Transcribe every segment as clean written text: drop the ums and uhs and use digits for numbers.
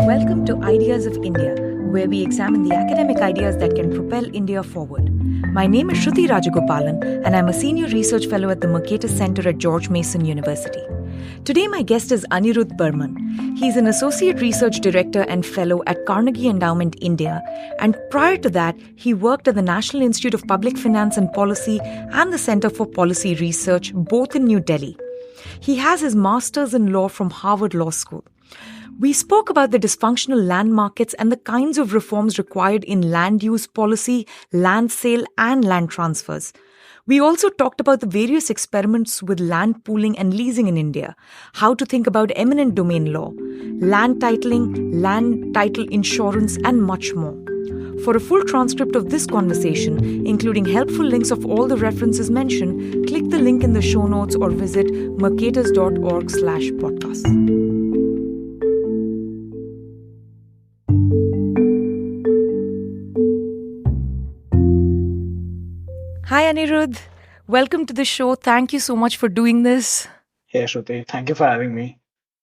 Welcome to Ideas of India, where we examine the academic ideas that can propel India forward. My name is Shruti Rajagopalan, and I'm a senior research fellow at the Mercatus Center at George Mason University. Today, my guest is Anirudh Burman. He's an associate research director and fellow at Carnegie Endowment India, and prior to that, he worked at the National Institute of Public Finance and Policy and the Center for Policy Research, both in New Delhi. He has his master's in law from Harvard Law School. We spoke about the dysfunctional land markets and the kinds of reforms required in land use policy, land sale, and land transfers. We also talked about the various experiments with land pooling and leasing in India, how to think about eminent domain law, land titling, land title insurance, and much more. For a full transcript of this conversation, including helpful links of all the references mentioned, click the link in the show notes or visit mercatus.org/podcast. Hi Anirudh, welcome to the show. Thank you so much for doing this. Hey Shruti, thank you for having me.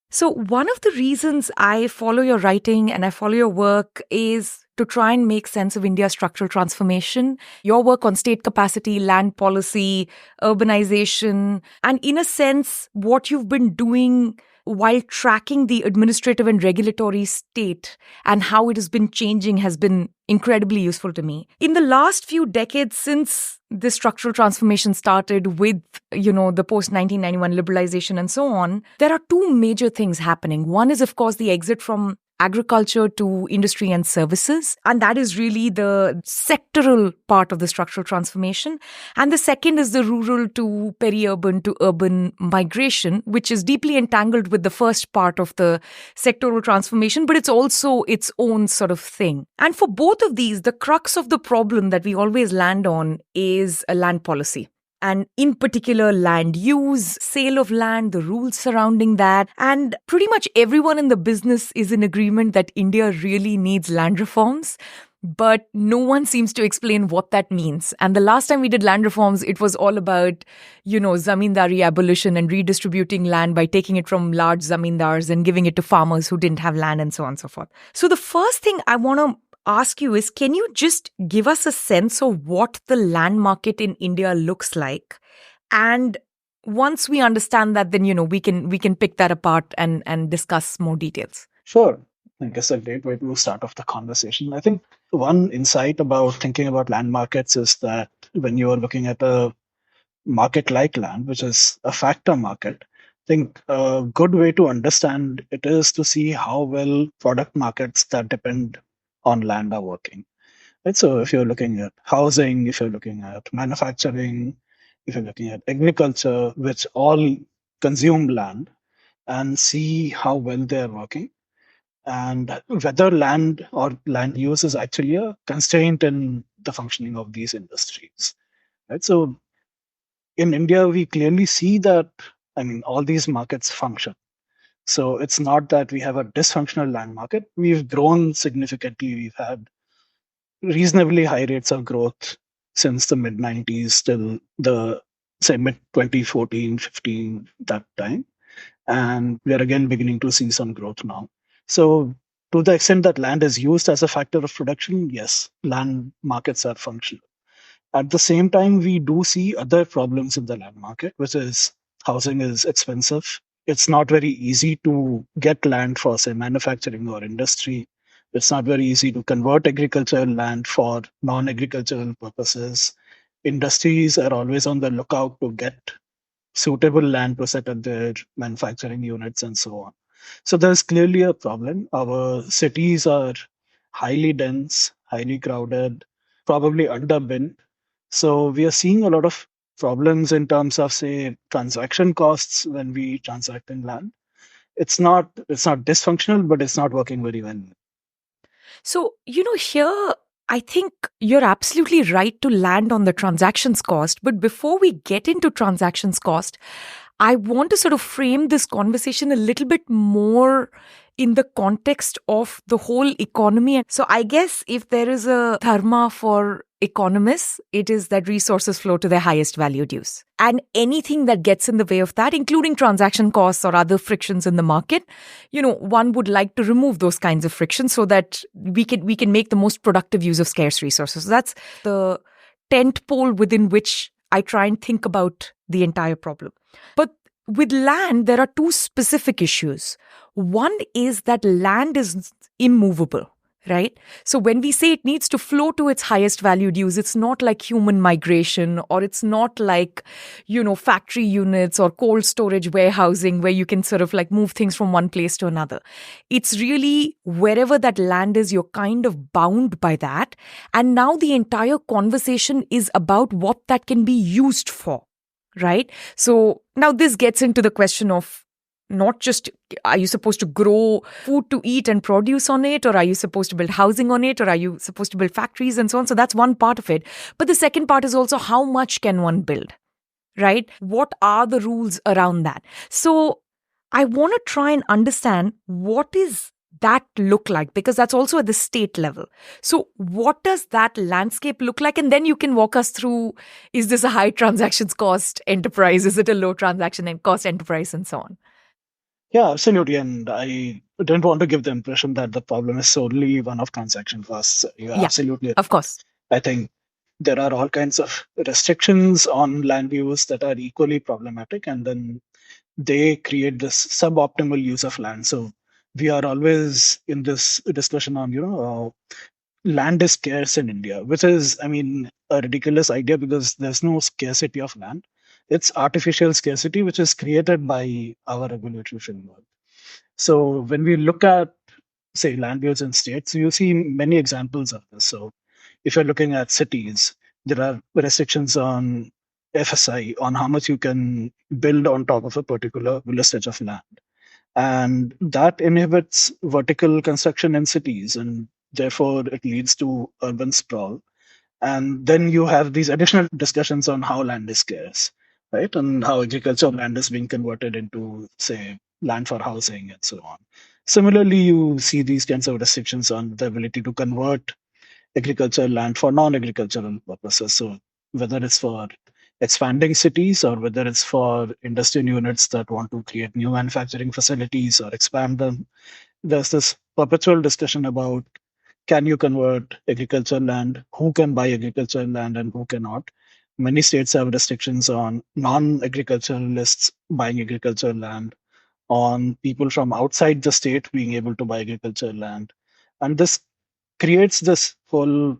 So one of the reasons I follow your writing and I follow your work is to try and make sense of India's structural transformation. Your work on state capacity, land policy, urbanization, and in a sense, what you've been doing while tracking the administrative and regulatory state and how it has been changing has been incredibly useful to me. In the last few decades since this structural transformation started with, the post-1991 liberalization and so on, there are two major things happening. One is, of course, the exit from agriculture to industry and services. And that is really the sectoral part of the structural transformation. And the second is the rural to peri-urban to urban migration, which is deeply entangled with the first part of the sectoral transformation, but it's also its own sort of thing. And for both of these, the crux of the problem that we always land on is a land policy. And in particular, land use, sale of land, the rules surrounding that. And pretty much everyone in the business is in agreement that India really needs land reforms. But no one seems to explain what that means. And the last time we did land reforms, it was all about, zamindari abolition and redistributing land by taking it from large zamindars and giving it to farmers who didn't have land and so on and so forth. So the first thing I want to ask you is, can you just give us a sense of what the land market in India looks like? And once we understand that, then, we can pick that apart and discuss more details. Sure. I guess a great way to start off the conversation. I think one insight about thinking about land markets is that when you are looking at a market like land, which is a factor market, I think a good way to understand it is to see how well product markets that depend on land are working. Right? So if you're looking at housing, if you're looking at manufacturing, if you're looking at agriculture, which all consume land, and see how well they're working, and whether land or land use is actually a constraint in the functioning of these industries. Right? So in India, we clearly see that, all these markets function. So it's not that we have a dysfunctional land market. We've grown significantly. We've had reasonably high rates of growth since the mid-90s till the, say, mid-2014, 15, that time. And we are again beginning to see some growth now. So to the extent that land is used as a factor of production, yes, land markets are functional. At the same time, we do see other problems in the land market, which is housing is expensive. It's not very easy to get land for, say, manufacturing or industry. It's not very easy to convert agricultural land for non-agricultural purposes. Industries are always on the lookout to get suitable land to set up their manufacturing units and so on. So there's clearly a problem. Our cities are highly dense, highly crowded, probably underbuilt. So we are seeing a lot of problems in terms of, say, transaction costs when we transact in land. It's not dysfunctional, but it's not working very well. So, here, I think you're absolutely right to land on the transactions cost. But before we get into transactions cost, I want to sort of frame this conversation a little bit more in the context of the whole economy. So I guess if there is a dharma for economists, it is that resources flow to their highest valued use. And anything that gets in the way of that, including transaction costs or other frictions in the market, one would like to remove those kinds of frictions so that we can make the most productive use of scarce resources. So that's the tent pole within which I try and think about the entire problem. But with land, there are two specific issues. One is that land is immovable, right? So when we say it needs to flow to its highest valued use, it's not like human migration, or it's not like, factory units or cold storage warehousing where you can sort of like move things from one place to another. It's really wherever that land is, you're kind of bound by that. And now the entire conversation is about what that can be used for, right? So now this gets into the question of not just, are you supposed to grow food to eat and produce on it, or are you supposed to build housing on it, or are you supposed to build factories and so on? So that's one part of it. But the second part is also, how much can one build, right? What are the rules around that? So I want to try and understand what is that look like, because that's also at the state level. So what does that landscape look like? And then you can walk us through, is this a high transactions cost enterprise? Is it a low transaction and cost enterprise, and so on? Yeah, absolutely. And I don't want to give the impression that the problem is solely one of transaction costs. You're absolutely right. Of course. I think there are all kinds of restrictions on land use that are equally problematic, and then they create this suboptimal use of land. So we are always in this discussion on, land is scarce in India, which is, I mean, a ridiculous idea because there's no scarcity of land. It's artificial scarcity, which is created by our regulatory framework. So when we look at, say, land use in states, you see many examples of this. So if you're looking at cities, there are restrictions on FSI, on how much you can build on top of a particular stretch of land. And that inhibits vertical construction in cities, and therefore it leads to urban sprawl. And then you have these additional discussions on how land is scarce, right? And how agricultural land is being converted into, say, land for housing and so on. Similarly, you see these kinds of restrictions on the ability to convert agricultural land for non-agricultural purposes. So whether it's for expanding cities or whether it's for industrial units that want to create new manufacturing facilities or expand them, there's this perpetual discussion about, can you convert agricultural land? Who can buy agricultural land and who cannot? Many states have restrictions on non-agriculturalists buying agricultural land, on people from outside the state being able to buy agricultural land. And this creates this whole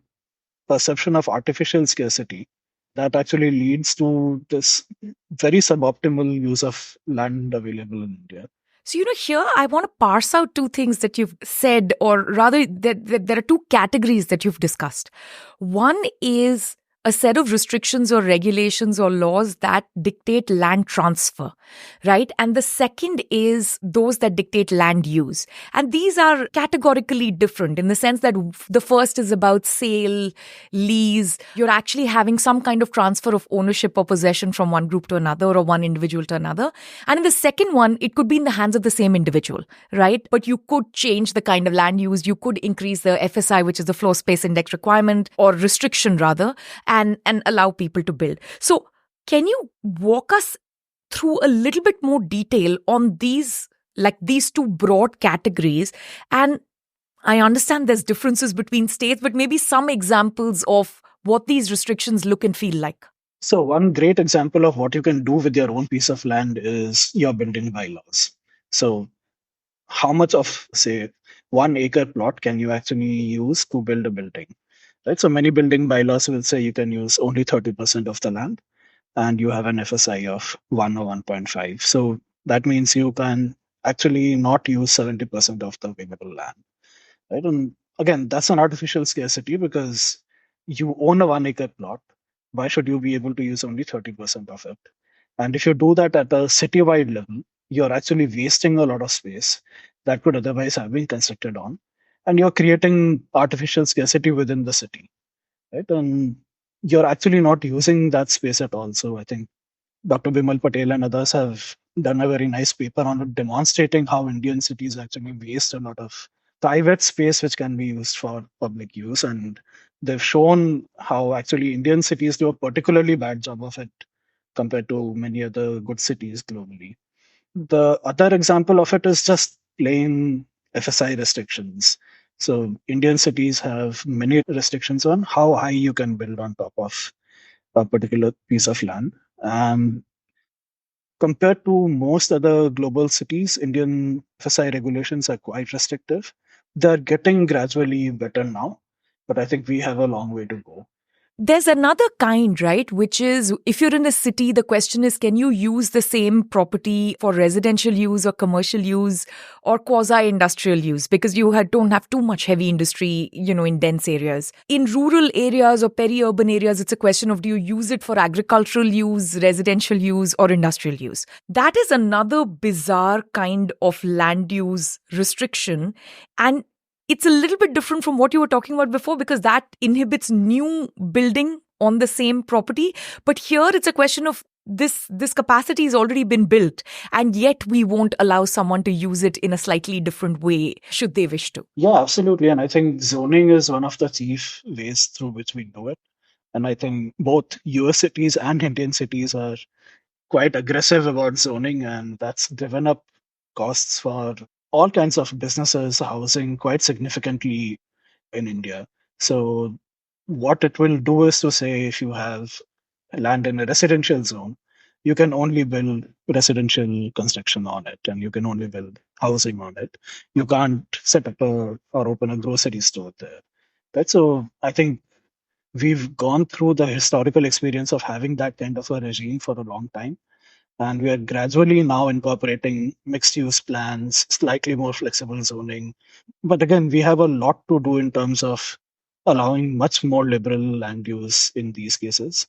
perception of artificial scarcity that actually leads to this very suboptimal use of land available in India. So, here I want to parse out two things that you've said, or rather, there are two categories that you've discussed. One is a set of restrictions or regulations or laws that dictate land transfer, right? And the second is those that dictate land use. And these are categorically different in the sense that the first is about sale, lease. You're actually having some kind of transfer of ownership or possession from one group to another or one individual to another. And in the second one, it could be in the hands of the same individual, right? But you could change the kind of land use. You could increase the FSI, which is the floor space index requirement, or restriction rather, and allow people to build. So can you walk us through a little bit more detail on these two broad categories? And I understand there's differences between states, but maybe some examples of what these restrictions look and feel like. So one great example of what you can do with your own piece of land is your building bylaws. So how much of, say, 1 acre plot can you actually use to build a building? Right? So many building bylaws will say you can use only 30% of the land and you have an FSI of 1 or 1.5. So that means you can actually not use 70% of the available land. Right? And again, that's an artificial scarcity because you own a 1 acre plot. Why should you be able to use only 30% of it? And if you do that at a citywide level, you're actually wasting a lot of space that could otherwise have been constructed on. And you're creating artificial scarcity within the city, right? And you're actually not using that space at all. So I think Dr. Bimal Patel and others have done a very nice paper on demonstrating how Indian cities actually waste a lot of private space which can be used for public use. And they've shown how actually Indian cities do a particularly bad job of it compared to many other good cities globally. The other example of it is just plain FSI restrictions. So Indian cities have many restrictions on how high you can build on top of a particular piece of land. Compared to most other global cities, Indian FSI regulations are quite restrictive. They're getting gradually better now, but I think we have a long way to go. There's another kind, right? Which is if you're in a city, the question is can you use the same property for residential use or commercial use or quasi industrial use? Because don't have too much heavy industry, in dense areas. In rural areas or peri urban areas, it's a question of do you use it for agricultural use, residential use, or industrial use? That is another bizarre kind of land use restriction. And it's a little bit different from what you were talking about before because that inhibits new building on the same property. But here it's a question of this capacity has already been built, and yet we won't allow someone to use it in a slightly different way should they wish to. Yeah, absolutely. And I think zoning is one of the chief ways through which we do it. And I think both US cities and Indian cities are quite aggressive about zoning, and that's driven up costs for all kinds of businesses, housing quite significantly in India. So, what it will do is to say if you have land in a residential zone, you can only build residential construction on it and you can only build housing on it. You can't set up or open a grocery store there. Right. So, I think we've gone through the historical experience of having that kind of a regime for a long time. And we are gradually now incorporating mixed use plans, slightly more flexible zoning. But again, we have a lot to do in terms of allowing much more liberal land use in these cases.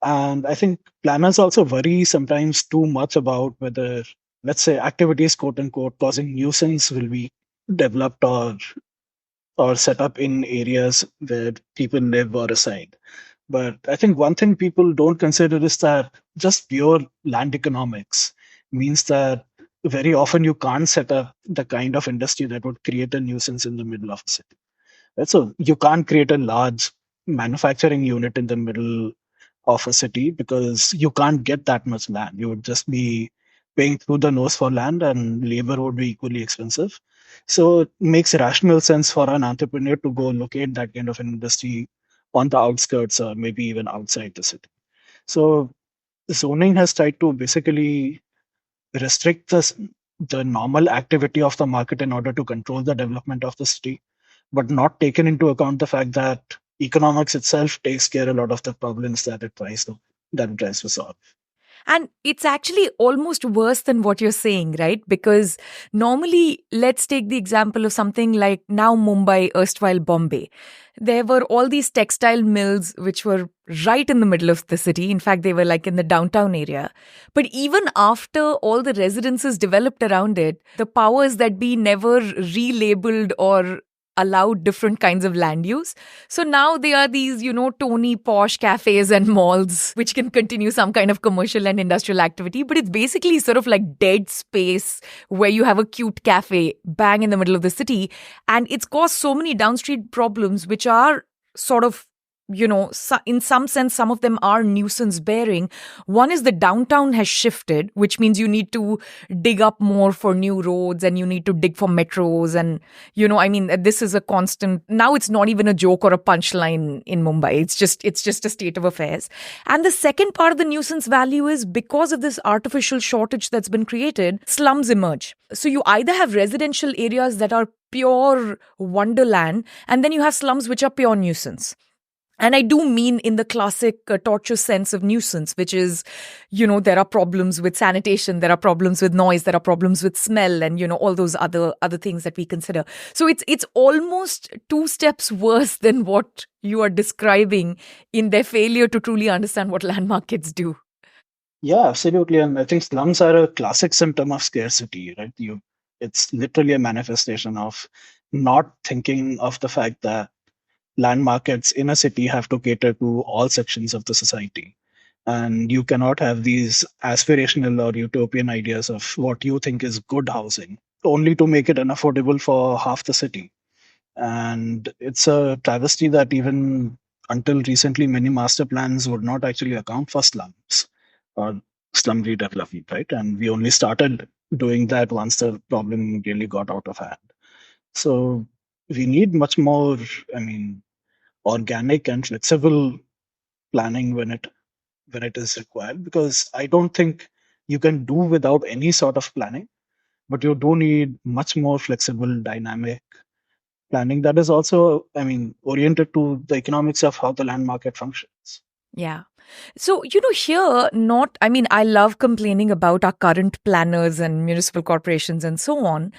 And I think planners also worry sometimes too much about whether, let's say, activities, quote unquote, causing nuisance will be developed or set up in areas where people live or reside. But I think one thing people don't consider is that just pure land economics means that very often you can't set up the kind of industry that would create a nuisance in the middle of a city. Right? So you can't create a large manufacturing unit in the middle of a city because you can't get that much land. You would just be paying through the nose for land and labor would be equally expensive. So it makes rational sense for an entrepreneur to go locate that kind of an industry on the outskirts or maybe even outside the city. So zoning has tried to basically restrict the normal activity of the market in order to control the development of the city, but not taken into account the fact that economics itself takes care a lot of the problems that it tries to solve. And it's actually almost worse than what you're saying, right? Because normally, let's take the example of something like now Mumbai, erstwhile Bombay. There were all these textile mills which were right in the middle of the city. In fact, they were like in the downtown area. But even after all the residences developed around it, the powers that be never relabeled or allowed different kinds of land use. So now they are these, Tony posh cafes and malls, which can continue some kind of commercial and industrial activity. But it's basically sort of like dead space where you have a cute cafe bang in the middle of the city. And it's caused so many downstream problems, which are sort of in some sense, some of them are nuisance bearing. One is the downtown has shifted, which means you need to dig up more for new roads and you need to dig for metros. And, this is a constant. Now it's not even a joke or a punchline in Mumbai. It's just a state of affairs. And the second part of the nuisance value is because of this artificial shortage that's been created, slums emerge. So you either have residential areas that are pure wonderland, and then you have slums which are pure nuisance. And I do mean in the classic torture sense of nuisance, which is, there are problems with sanitation, there are problems with noise, there are problems with smell, and, all those other things that we consider. So it's almost two steps worse than what you are describing in their failure to truly understand what land markets do. Yeah, absolutely. And I think slums are a classic symptom of scarcity, right? It's literally a manifestation of not thinking of the fact that land markets in a city have to cater to all sections of the society. And you cannot have these aspirational or utopian ideas of what you think is good housing only to make it unaffordable for half the city. And it's a travesty that even until recently, many master plans would not actually account for slums or slum redevelopment, right? And we only started doing that once the problem really got out of hand. So we need much more, I mean, organic and flexible planning when it is required, because I don't think you can do without any sort of planning, but you do need much more flexible, dynamic planning that is also, I mean, oriented to the economics of how the land market functions. Yeah. So, here, I mean, I love complaining about our current planners and municipal corporations and so on.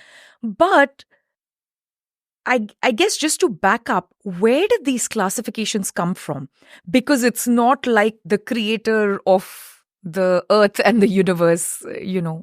But I guess just to back up, where did these classifications come from? Because it's not like the creator of the earth and the universe,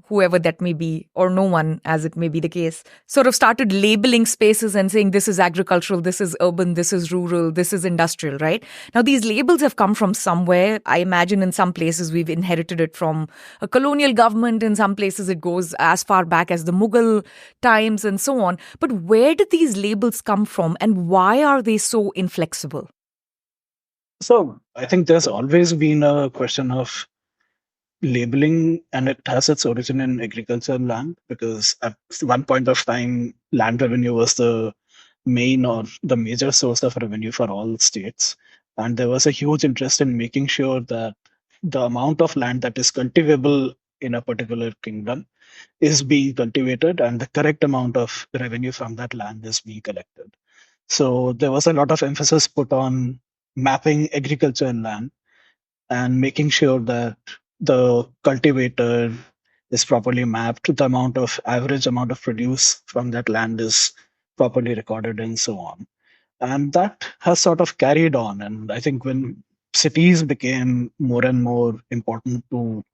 whoever that may be, or no one, as it may be the case, sort of started labeling spaces and saying this is agricultural, this is urban, this is rural, this is industrial, right? Now, these labels have come from somewhere. I imagine in some places we've inherited it from a colonial government. In some places it goes as far back as the Mughal times and so on. But where did these labels come from and why are they so inflexible? So I think there's always been a question of labeling, and it has its origin in agricultural land, because at one point of time, land revenue was the main or the major source of revenue for all states. And there was a huge interest in making sure that the amount of land that is cultivable in a particular kingdom is being cultivated and the correct amount of revenue from that land is being collected. So there was a lot of emphasis put on mapping agriculture and land and making sure that the cultivator is properly mapped, the average amount of produce from that land is properly recorded, and so on. And that has sort of carried on. And I think when cities became more and more important to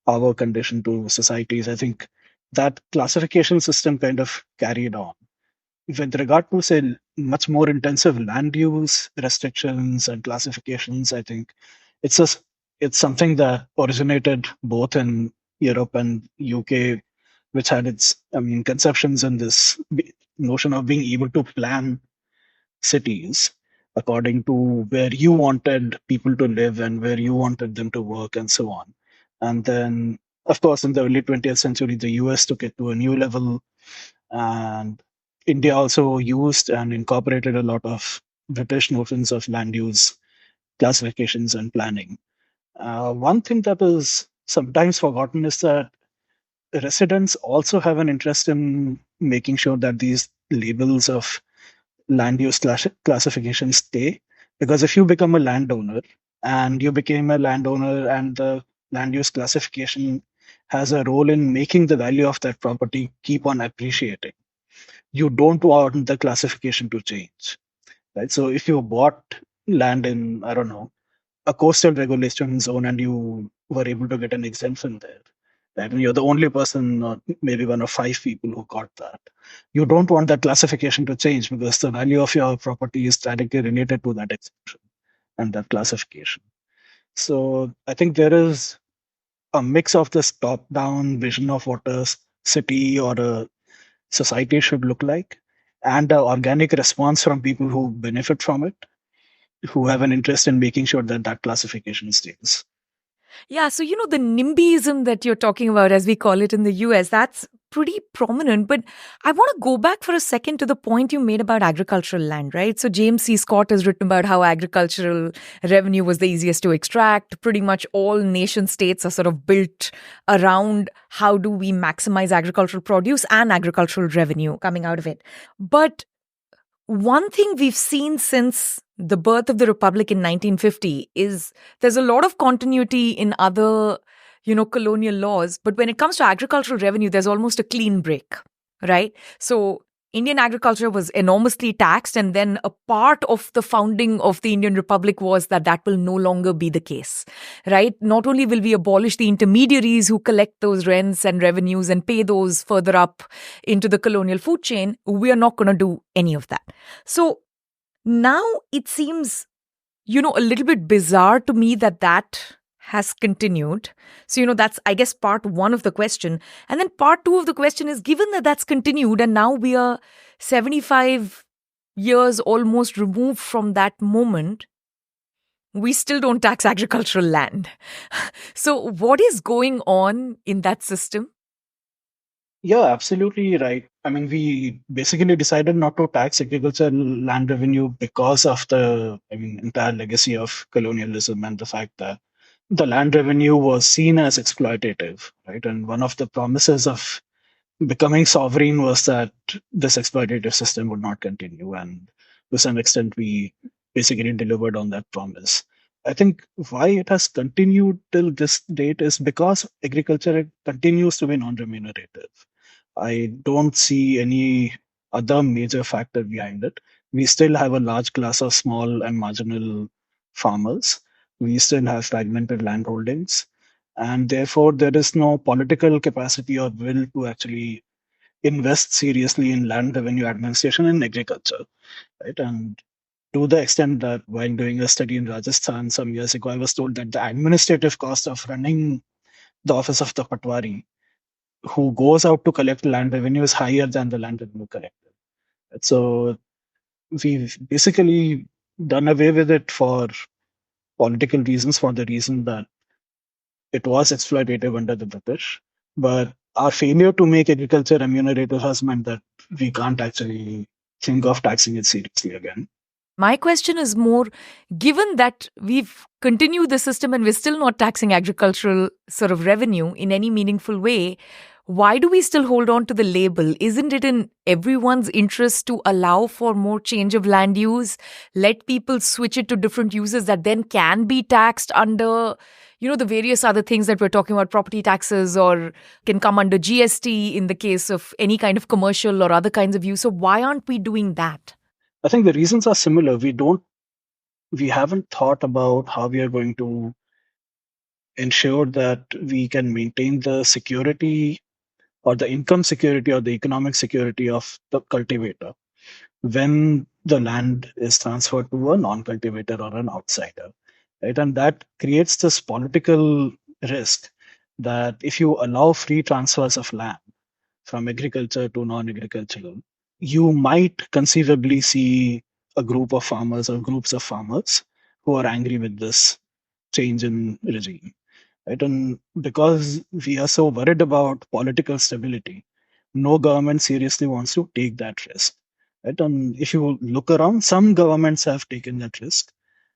our condition, to societies, I think that classification system kind of carried on. With regard to, say, much more intensive land use restrictions and classifications, I think it's a, it's something that originated both in Europe and UK, which had its, I mean, conceptions in this notion of being able to plan cities according to where you wanted people to live and where you wanted them to work and so on. And then, of course, in the early 20th century, the US took it to a new level, and India also used and incorporated a lot of British notions of land use classifications and planning. One thing that is sometimes forgotten is that residents also have an interest in making sure that these labels of land use classifications stay. Because if you become a landowner and you became a landowner and the land use classification has a role in making the value of that property keep on appreciating, you don't want the classification to change, right? So if you bought land in, I don't know, a coastal regulation zone and you were able to get an exemption there, right? And you're the only person, or maybe one of five people who got that. You don't want that classification to change because the value of your property is directly related to that exemption and that classification. So I think there is a mix of this top-down vision of what a city or a society should look like, and an organic response from people who benefit from it, who have an interest in making sure that that classification stays. Yeah, so the NIMBYism that you're talking about, as we call it in the US, that's pretty prominent. But I want to go back for a second to the point you made about agricultural land, right? So James C. Scott has written about how agricultural revenue was the easiest to extract. Pretty much all nation states are sort of built around how do we maximize agricultural produce and agricultural revenue coming out of it. But one thing we've seen since the birth of the Republic in 1950 is there's a lot of continuity in other, colonial laws. But when it comes to agricultural revenue, there's almost a clean break, right? So Indian agriculture was enormously taxed. And then a part of the founding of the Indian Republic was that will no longer be the case, right? Not only will we abolish the intermediaries who collect those rents and revenues and pay those further up into the colonial food chain, we are not going to do any of that. So now it seems, a little bit bizarre to me that has continued. So, that's, I guess, part one of the question. And then part two of the question is, given that that's continued and now we are 75 years almost removed from that moment, we still don't tax agricultural land. So, what is going on in that system? Yeah, absolutely right. I mean, we basically decided not to tax agricultural land revenue because of the, entire legacy of colonialism and the fact that the land revenue was seen as exploitative, right? And one of the promises of becoming sovereign was that this exploitative system would not continue. And to some extent, we basically delivered on that promise. I think why it has continued till this date is because agriculture continues to be non remunerative. I don't see any other major factor behind it. We still have a large class of small and marginal farmers. We still have fragmented land holdings. And therefore, there is no political capacity or will to actually invest seriously in land revenue administration and agriculture, right? And to the extent that while doing a study in Rajasthan some years ago, I was told that the administrative cost of running the office of the Patwari, who goes out to collect land revenue, is higher than the land revenue collected. So we've basically done away with it for political reasons, for the reason that it was exploitative under the British. But our failure to make agriculture remunerative has meant that we can't actually think of taxing it seriously again. My question is more, given that we've continued the system and we're still not taxing agricultural sort of revenue in any meaningful way, why do we still hold on to the label? Isn't it in everyone's interest to allow for more change of land use, let people switch it to different uses that then can be taxed under, the various other things that we're talking about, property taxes, or can come under GST in the case of any kind of commercial or other kinds of use? So why aren't we doing that? I think the reasons are similar. We haven't thought about how we are going to ensure that we can maintain the security or the income security or the economic security of the cultivator when the land is transferred to a non-cultivator or an outsider, right? And that creates this political risk that if you allow free transfers of land from agriculture to non-agricultural, you might conceivably see a group of farmers or groups of farmers who are angry with this change in regime, right? And because we are so worried about political stability, no government seriously wants to take that risk, right? And if you look around, some governments have taken that risk.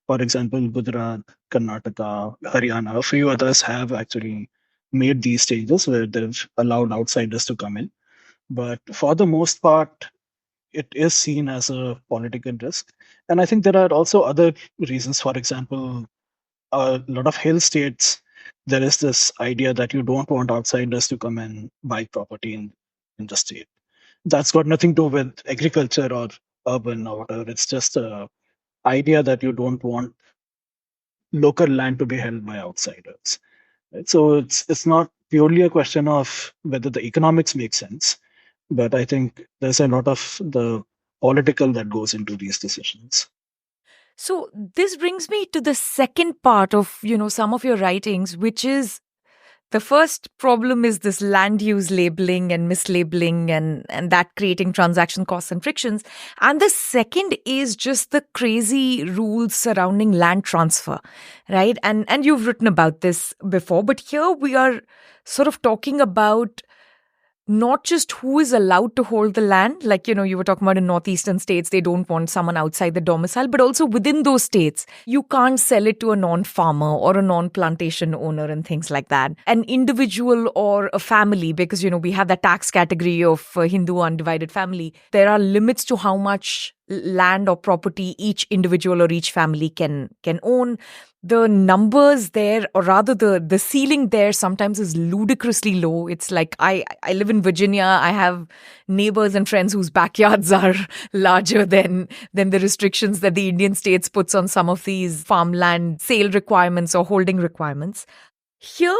For example, Gujarat, Karnataka, Haryana, a few others have actually made these changes where they've allowed outsiders to come in. But for the most part, it is seen as a political risk. And I think there are also other reasons. For example, a lot of hill states, there is this idea that you don't want outsiders to come and buy property in the state. That's got nothing to do with agriculture or urban or whatever. It's just a idea that you don't want local land to be held by outsiders. Right? So it's not purely a question of whether the economics make sense, but I think there's a lot of the political that goes into these decisions. So this brings me to the second part of, some of your writings, which is the first problem is this land use labeling and mislabeling and that creating transaction costs and frictions. And the second is just the crazy rules surrounding land transfer, right? And you've written about this before, but here we are sort of talking about not just who is allowed to hold the land, like, you were talking about in northeastern states, they don't want someone outside the domicile, but also within those states, you can't sell it to a non-farmer or a non-plantation owner and things like that. An individual or a family, because, we have that tax category of Hindu undivided family. There are limits to how much land or property each individual or each family can own. The numbers there, or rather the ceiling there sometimes is ludicrously low. It's like I live in Virginia. I have neighbors and friends whose backyards are larger than the restrictions that the Indian states puts on some of these farmland sale requirements or holding requirements. Here,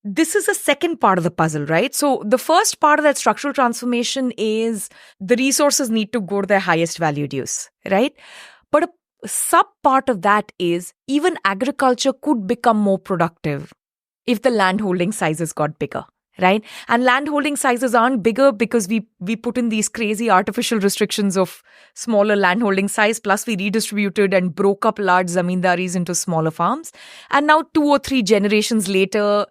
this is a second part of the puzzle, right? So the first part of that structural transformation is the resources need to go to their highest valued use, right? But sub part of that is even agriculture could become more productive if the landholding sizes got bigger, right? And landholding sizes aren't bigger because we put in these crazy artificial restrictions of smaller landholding size, plus we redistributed and broke up large zamindaris into smaller farms. And now 2 or 3 generations later,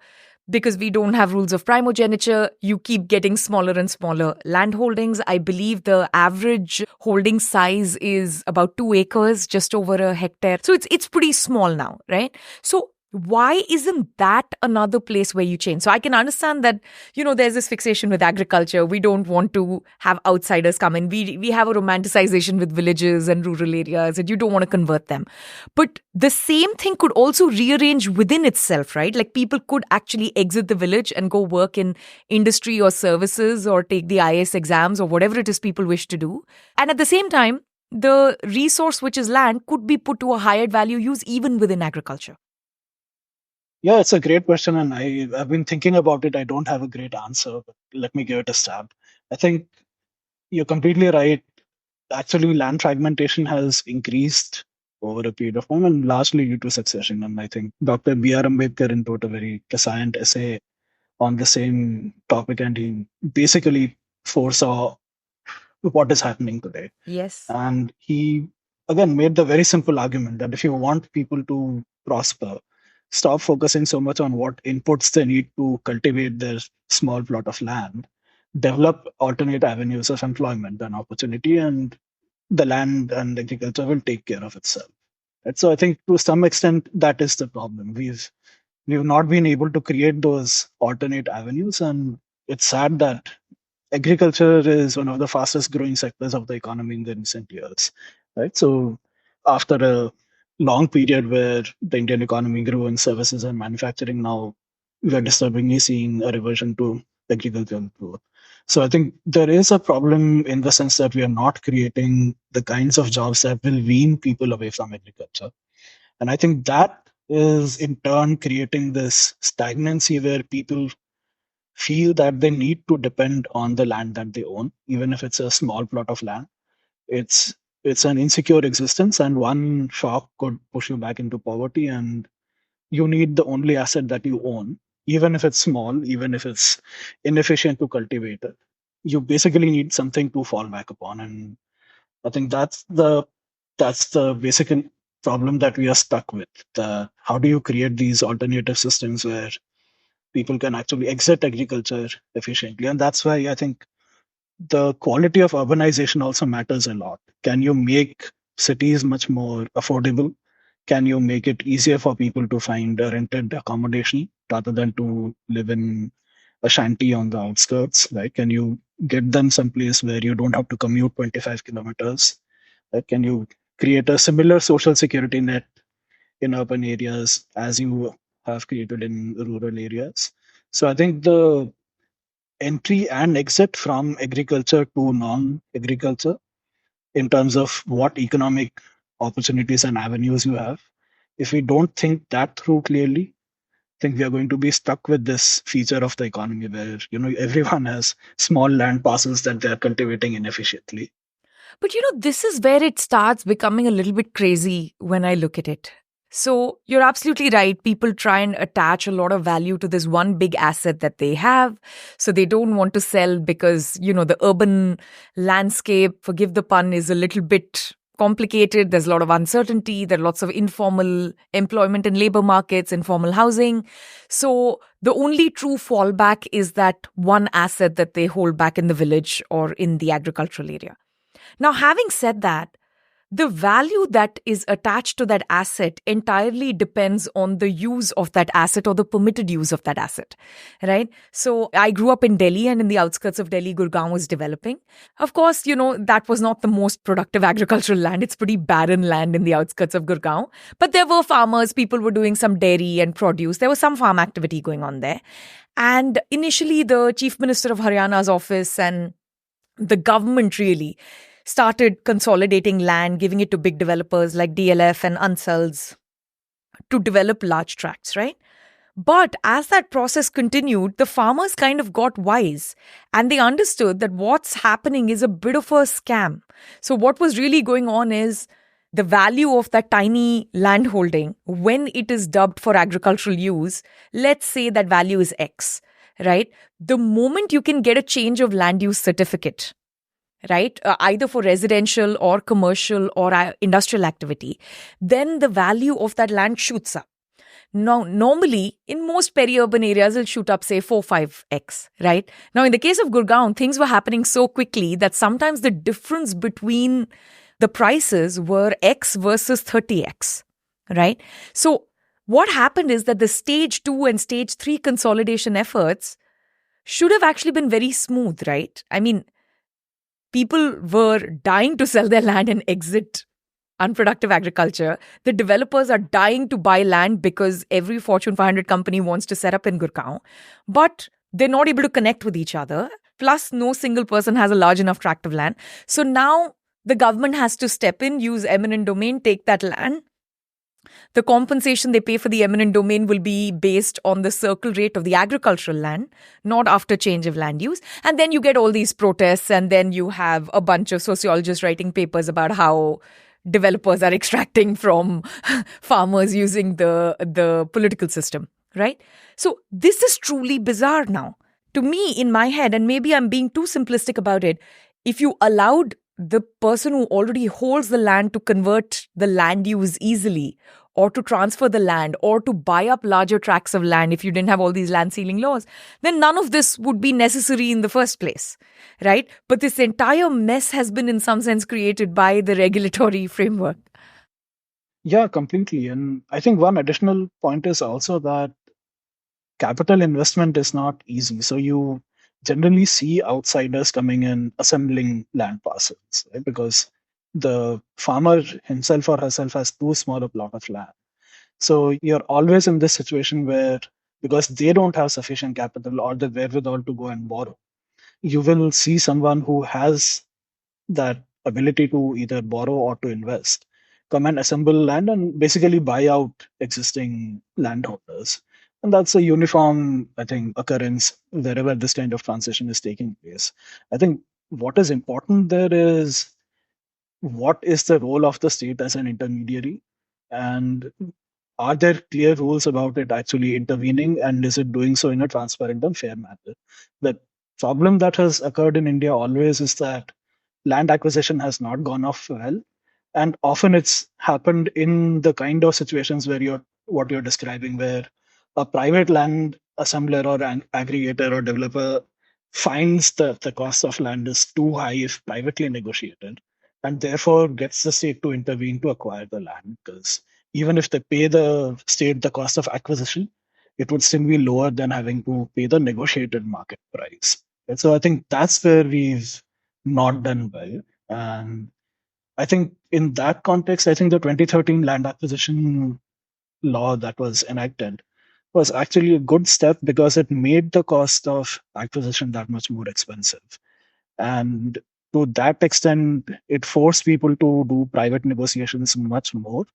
because we don't have rules of primogeniture, you keep getting smaller and smaller landholdings. I believe the average holding size is about 2 acres, just over a hectare. So it's pretty small now, right? So why isn't that another place where you change? So I can understand that, there's this fixation with agriculture. We don't want to have outsiders come in. We have a romanticization with villages and rural areas, and you don't want to convert them. But the same thing could also rearrange within itself, right? Like people could actually exit the village and go work in industry or services or take the IAS exams or whatever it is people wish to do. And at the same time, the resource, which is land, could be put to a higher value use even within agriculture. Yeah, it's a great question, and I've been thinking about it. I don't have a great answer, but let me give it a stab. I think you're completely right. Actually, land fragmentation has increased over a period of time, and largely due to succession. And I think Dr. B.R. Ambedkar wrote a very prescient essay on the same topic, and he basically foresaw what is happening today. Yes. And he, again, made the very simple argument that if you want people to prosper, stop focusing so much on what inputs they need to cultivate their small plot of land, develop alternate avenues of employment and opportunity, and the land and agriculture will take care of itself. And so I think to some extent that is the problem. We've not been able to create those alternate avenues, and it's sad that agriculture is one of the fastest growing sectors of the economy in the recent years, right? So after a long period where the Indian economy grew in services and manufacturing, now we are disturbingly seeing a reversion to agricultural growth. So I think there is a problem in the sense that we are not creating the kinds of jobs that will wean people away from agriculture. And I think that is in turn creating this stagnancy where people feel that they need to depend on the land that they own, even if it's a small plot of land. It's it's an insecure existence, and one shock could push you back into poverty. And you need the only asset that you own, even if it's small, even if it's inefficient to cultivate it. You basically need something to fall back upon, and I think that's the basic problem that we are stuck with. How do you create these alternative systems where people can actually exit agriculture efficiently? And that's why I think the quality of urbanization also matters a lot. Can you make cities much more affordable? Can you make it easier for people to find a rented accommodation rather than to live in a shanty on the outskirts? Right? Can you get them someplace where you don't have to commute 25 kilometers? Right? Can you create a similar social security net in urban areas as you have created in rural areas? So I think the entry and exit from agriculture to non-agriculture in terms of what economic opportunities and avenues you have. If we don't think that through clearly, I think we are going to be stuck with this feature of the economy where everyone has small land parcels that they are cultivating inefficiently. But this is where it starts becoming a little bit crazy when I look at it. So you're absolutely right. People try and attach a lot of value to this one big asset that they have. So they don't want to sell because, the urban landscape, forgive the pun, is a little bit complicated. There's a lot of uncertainty. There are lots of informal employment and labor markets, informal housing. So the only true fallback is that one asset that they hold back in the village or in the agricultural area. Now, having said that, the value that is attached to that asset entirely depends on the use of that asset or the permitted use of that asset, right? So I grew up in Delhi, and in the outskirts of Delhi, Gurgaon was developing. Of course, that was not the most productive agricultural land. It's pretty barren land in the outskirts of Gurgaon. But there were farmers, people were doing some dairy and produce. There was some farm activity going on there. And initially, the Chief Minister of Haryana's office and the government really started consolidating land, giving it to big developers like DLF and Ansals to develop large tracts, right? But as that process continued, the farmers kind of got wise and they understood that what's happening is a bit of a scam. So what was really going on is the value of that tiny land holding, when it is dubbed for agricultural use, let's say that value is X, right? The moment you can get a change of land use certificate, right, either for residential or commercial or industrial activity, then the value of that land shoots up. Now, normally, in most peri-urban areas, it'll shoot up, say, 4, 5x, right? Now, in the case of Gurgaon, things were happening so quickly that sometimes the difference between the prices were X versus 30x, right? So what happened is that the stage 2 and stage 3 consolidation efforts should have actually been very smooth, right? I mean, people were dying to sell their land and exit unproductive agriculture. The developers are dying to buy land because every Fortune 500 company wants to set up in Gurgaon, but they're not able to connect with each other. Plus, no single person has a large enough tract of land. So now the government has to step in, use eminent domain, take that land. The compensation they pay for the eminent domain will be based on the circle rate of the agricultural land, not after change of land use. And then you get all these protests, and then you have a bunch of sociologists writing papers about how developers are extracting from farmers using the political system, right? So this is truly bizarre now. To me, in my head, and maybe I'm being too simplistic about it, if you allowed the person who already holds the land to convert the land use easily, or to transfer the land, or to buy up larger tracts of land if you didn't have all these land ceiling laws, then none of this would be necessary in the first place, right? But this entire mess has been in some sense created by the regulatory framework. Yeah, completely. And I think one additional point is also that capital investment is not easy. So you generally see outsiders coming in assembling land parcels, right? Because the farmer himself or herself has too small a plot of land. So you're always in this situation where, because they don't have sufficient capital or the wherewithal to go and borrow, you will see someone who has that ability to either borrow or to invest come and assemble land and basically buy out existing landholders. And that's a uniform, I think, occurrence wherever this kind of transition is taking place. I think what is important there is, what is the role of the state as an intermediary? And are there clear rules about it actually intervening? And is it doing so in a transparent and fair manner? The problem that has occurred in India always is that land acquisition has not gone off well. And often it's happened in the kind of situations where what you're describing, where a private land assembler or an aggregator or developer finds that the cost of land is too high if privately negotiated, and therefore gets the state to intervene to acquire the land. Because even if they pay the state the cost of acquisition, it would still be lower than having to pay the negotiated market price. And so I think that's where we've not done well. And I think in that context, I think the 2013 land acquisition law that was enacted was actually a good step, because it made the cost of acquisition that much more expensive. And to that extent, it forced people to do private negotiations much more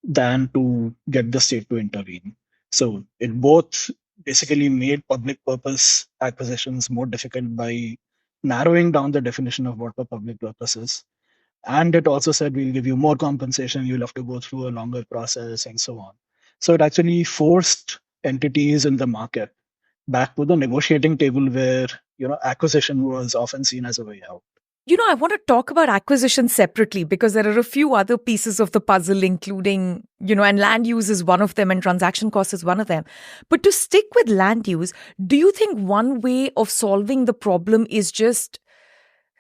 than to get the state to intervene. So it both basically made public purpose acquisitions more difficult by narrowing down the definition of what the public purpose is. And it also said, we'll give you more compensation, you'll have to go through a longer process, and so on. So it actually forced entities in the market back to the negotiating table, where acquisition was often seen as a way out. I want to talk about acquisition separately, because there are a few other pieces of the puzzle, including, and land use is one of them and transaction cost is one of them. But to stick with land use, do you think one way of solving the problem is just,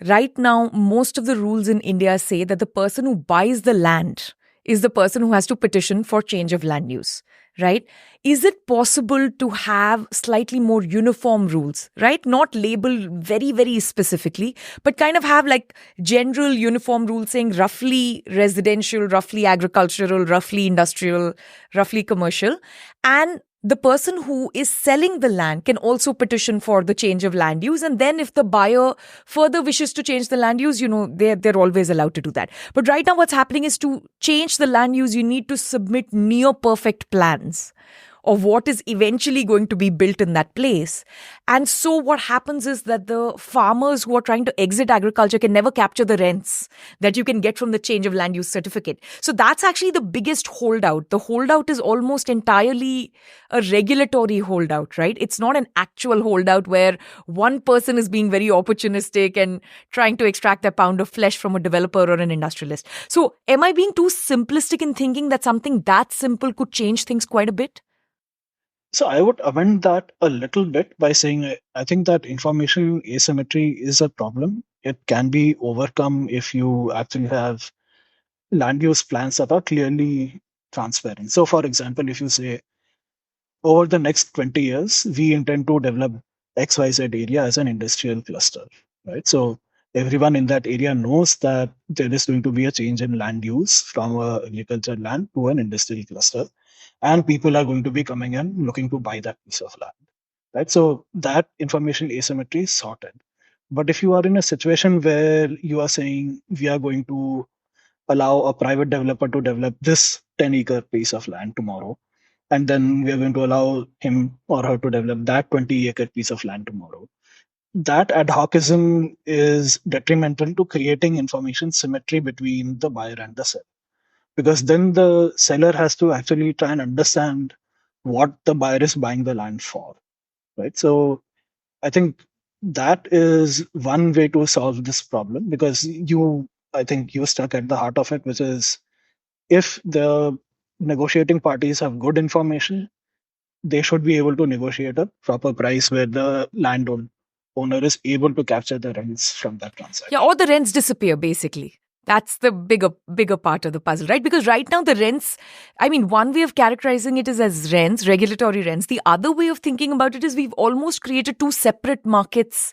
right now, most of the rules in India say that the person who buys the land is the person who has to petition for change of land use, right? Is it possible to have slightly more uniform rules, right? Not labeled very, very specifically, but kind of have like general uniform rules saying roughly residential, roughly agricultural, roughly industrial, roughly commercial. And the person who is selling the land can also petition for the change of land use. And then if the buyer further wishes to change the land use, they're always allowed to do that. But right now what's happening is, to change the land use, you need to submit near perfect plans of what is eventually going to be built in that place. And so what happens is that the farmers who are trying to exit agriculture can never capture the rents that you can get from the change of land use certificate. So that's actually the biggest holdout. The holdout is almost entirely a regulatory holdout, right? It's not an actual holdout where one person is being very opportunistic and trying to extract a pound of flesh from a developer or an industrialist. So am I being too simplistic in thinking that something that simple could change things quite a bit? So I would amend that a little bit by saying I think that information asymmetry is a problem. It can be overcome if you actually have land use plans that are clearly transparent. So, for example, if you say over the next 20 years, we intend to develop XYZ area as an industrial cluster, right? So everyone in that area knows that there is going to be a change in land use from a agricultural land to an industrial cluster, and people are going to be coming in looking to buy that piece of land, right? So that information asymmetry is sorted. But if you are in a situation where you are saying we are going to allow a private developer to develop this 10-acre piece of land tomorrow, and then we are going to allow him or her to develop that 20-acre piece of land tomorrow. That ad hocism is detrimental to creating information symmetry between the buyer and the seller. Because then the seller has to actually try and understand what the buyer is buying the land for, right? So I think that is one way to solve this problem because I think you stuck at the heart of it, which is if the negotiating parties have good information, they should be able to negotiate a proper price where the owner is able to capture the rents from that Yeah, transaction. or the rents disappear, basically. That's the bigger part of the puzzle, right? Because right now the rents, I mean, one way of characterizing it is as rents, regulatory rents. The other way of thinking about it is we've almost created two separate markets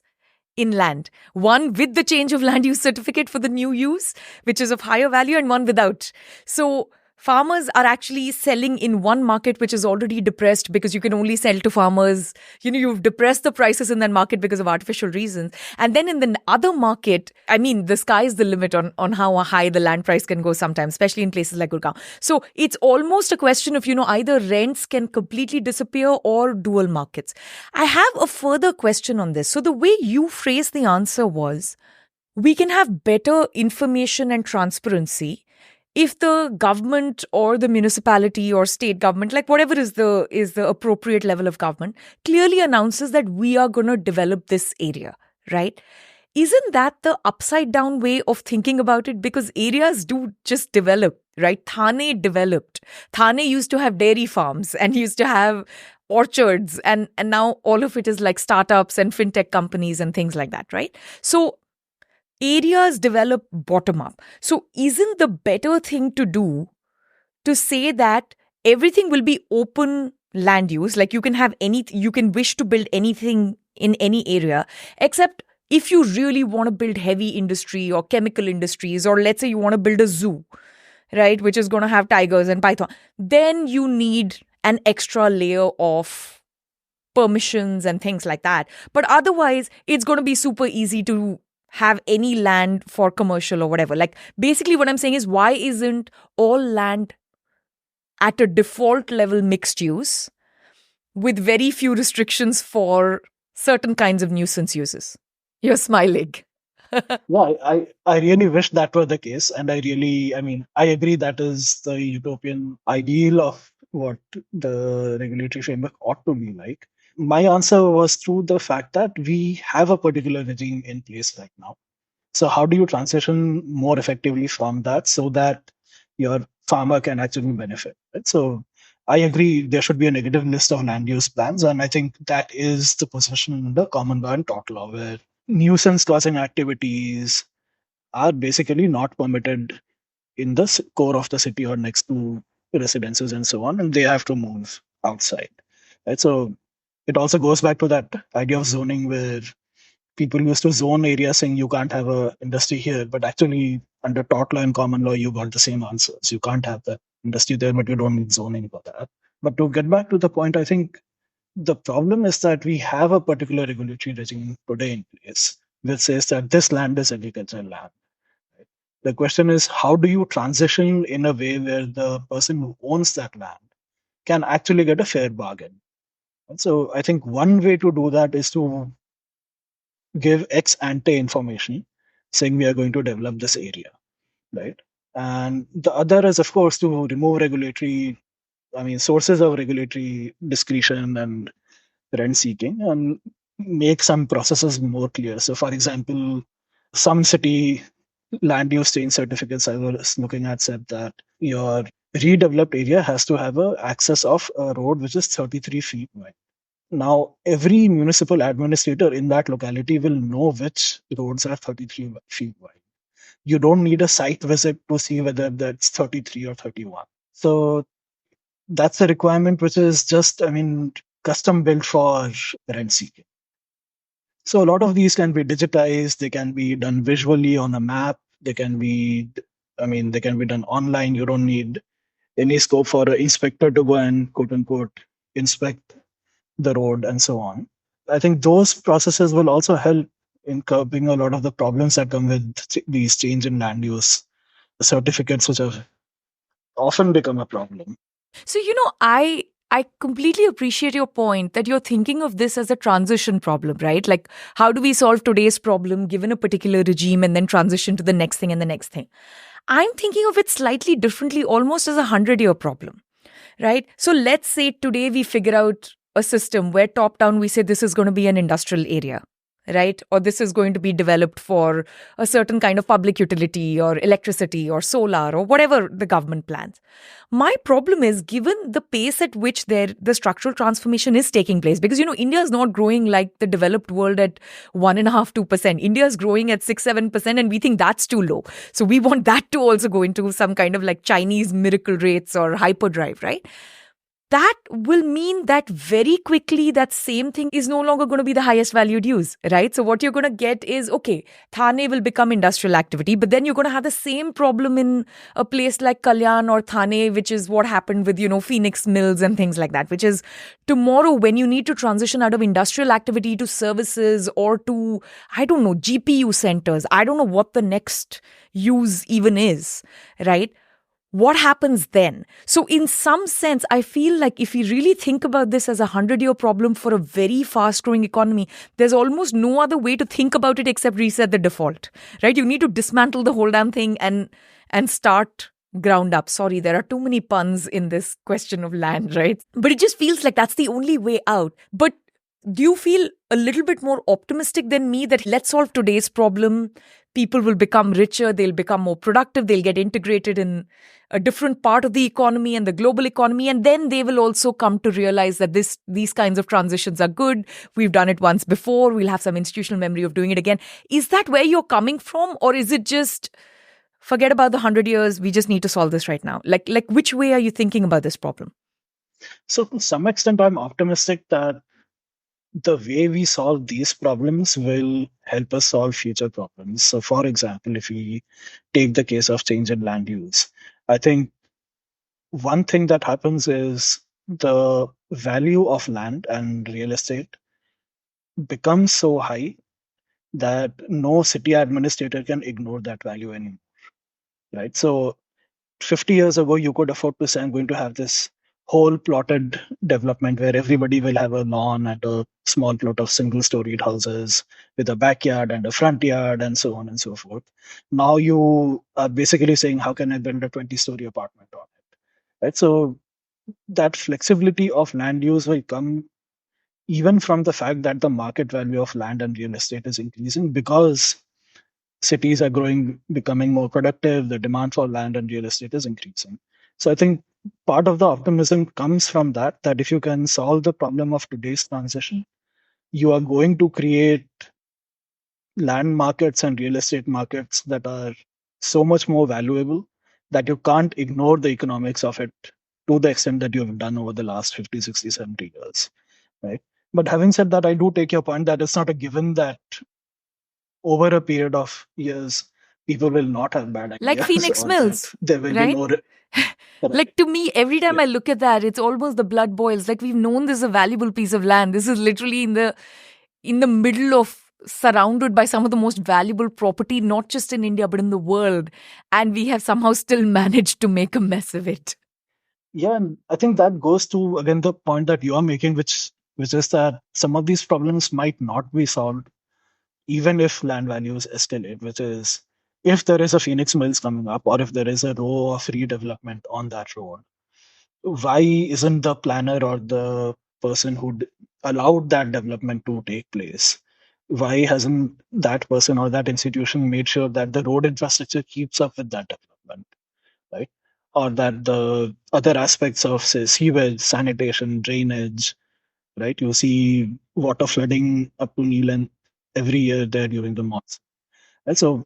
in land. One with the change of land use certificate for the new use, which is of higher value, and one without. So farmers are actually selling in one market which is already depressed because you can only sell to farmers. You've depressed the prices in that market because of artificial reasons. And then in the other market, I mean, the sky is the limit on how high the land price can go sometimes, especially in places like Gurgaon. So it's almost a question of, either rents can completely disappear or dual markets. I have a further question on this. So the way you phrased the answer was, we can have better information and transparency if the government or the municipality or state government, like whatever is the appropriate level of government, clearly announces that we are going to develop this area, right? Isn't that the upside down way of thinking about it? Because areas do just develop, right? Thane developed. Thane used to have dairy farms and used to have orchards, and now all of it is like startups and fintech companies and things like that, right? So areas develop bottom up. So isn't the better thing to do to say that everything will be open land use, like you can have you can wish to build anything in any area, except if you really want to build heavy industry or chemical industries, or let's say you want to build a zoo, right, which is going to have tigers and python, then you need an extra layer of permissions and things like that. But otherwise, it's going to be super easy to have any land for commercial or whatever. Like, basically what I'm saying is, why isn't all land at a default level mixed use with very few restrictions for certain kinds of nuisance uses? You're smiling. Yeah, I really wish that were the case. And I agree that is the utopian ideal of what the regulatory framework ought to be like. My answer was through the fact that we have a particular regime in place right now. So how do you transition more effectively from that so that your farmer can actually benefit? Right? So I agree there should be a negative list of land use plans, and I think that is the position in the common law and tort law, where nuisance causing activities are basically not permitted in the core of the city or next to residences and so on, and they have to move outside. Right? So it also goes back to that idea of zoning where people used to zone areas saying you can't have a industry here, but actually under tort law and common law, you got the same answers. You can't have the industry there, but you don't need zoning for that. But to get back to the point, I think the problem is that we have a particular regulatory regime today in place which says that this land is agricultural land. Right? The question is, how do you transition in a way where the person who owns that land can actually get a fair bargain. So I think one way to do that is to give ex ante information saying we are going to develop this area, right? And the other is, of course, to remove sources of regulatory discretion and rent seeking and make some processes more clear. So, for example, some city land use change certificates I was looking at said that your redeveloped area has to have a access of a road which is 33 feet wide. Now, every municipal administrator in that locality will know which roads are 33 feet wide. You don't need a site visit to see whether that's 33 or 31. So that's a requirement which is just, custom built for rent seeking. So a lot of these can be digitized. They can be done visually on a map. They can be done online. You don't need any scope for an inspector to go and quote unquote inspect the road and so on. I think those processes will also help in curbing a lot of the problems that come with these change in land use certificates, which have often become a problem. So, I completely appreciate your point that you're thinking of this as a transition problem, right? Like, how do we solve today's problem given a particular regime and then transition to the next thing and the next thing? I'm thinking of it slightly differently, almost as a 100-year problem, right? So let's say today we figure out a system where top down we say this is going to be an industrial area, right? Or this is going to be developed for a certain kind of public utility or electricity or solar or whatever the government plans. My problem is, given the pace at which the structural transformation is taking place, because, India is not growing like the developed world at 1.5%, 2%. India is growing at 6, 7%, and we think that's too low. So we want that to also go into some kind of like Chinese miracle rates or hyperdrive, right? That will mean that very quickly that same thing is no longer going to be the highest valued use, right? So what you're going to get is, okay, Thane will become industrial activity, but then you're going to have the same problem in a place like Kalyan or Thane, which is what happened with, Phoenix Mills and things like that, which is tomorrow when you need to transition out of industrial activity to services or to, I don't know, GPU centers. I don't know what the next use even is, right? What happens then? So in some sense, I feel like if we really think about this as a 100-year problem for a very fast-growing economy, there's almost no other way to think about it except reset the default, right? You need to dismantle the whole damn thing and start ground up. Sorry, there are too many puns in this question of land, right? But it just feels like that's the only way out. But do you feel a little bit more optimistic than me that let's solve today's problem? People will become richer, they'll become more productive, they'll get integrated in a different part of the economy and the global economy, and then they will also come to realize that these kinds of transitions are good. We've done it once before, we'll have some institutional memory of doing it again. Is that where you're coming from, or is it just forget about the 100 years, we just need to solve this right now? Like which way are you thinking about this problem? So to some extent, I'm optimistic that the way we solve these problems will help us solve future problems. So, for example, if we take the case of change in land use, I think one thing that happens is the value of land and real estate becomes so high that no city administrator can ignore that value anymore, right? So 50 years ago, you could afford to say, I'm going to have this whole plotted development where everybody will have a lawn and a small plot of single storied houses with a backyard and a front yard and so on and so forth. Now you are basically saying, how can I build a 20-story apartment on it? Right? So that flexibility of land use will come even from the fact that the market value of land and real estate is increasing because cities are growing, becoming more productive, the demand for land and real estate is increasing. So I think part of the optimism comes from that if you can solve the problem of today's transition, you are going to create land markets and real estate markets that are so much more valuable that you can't ignore the economics of it to the extent that you have done over the last 50, 60, 70 years. Right. But having said that, I do take your point that it's not a given that over a period of years, people will not have bad ideas. Like Phoenix Mills, there will right? be more. Like to me, every time I look at that, it's almost the blood boils. Like we've known this is a valuable piece of land. This is literally in the middle of, surrounded by some of the most valuable property, not just in India, but in the world. And we have somehow still managed to make a mess of it. Yeah, and I think that goes to again the point that you are making, which is that some of these problems might not be solved even if land values escalate, which is if there is a Phoenix Mills coming up or if there is a row of redevelopment on that road, why isn't the planner or the person who allowed that development to take place? Why hasn't that person or that institution made sure that the road infrastructure keeps up with that development, right? Or that the other aspects of, say, sewage, sanitation, drainage, right? You see water flooding up to knee length every year there during the monsoon. And so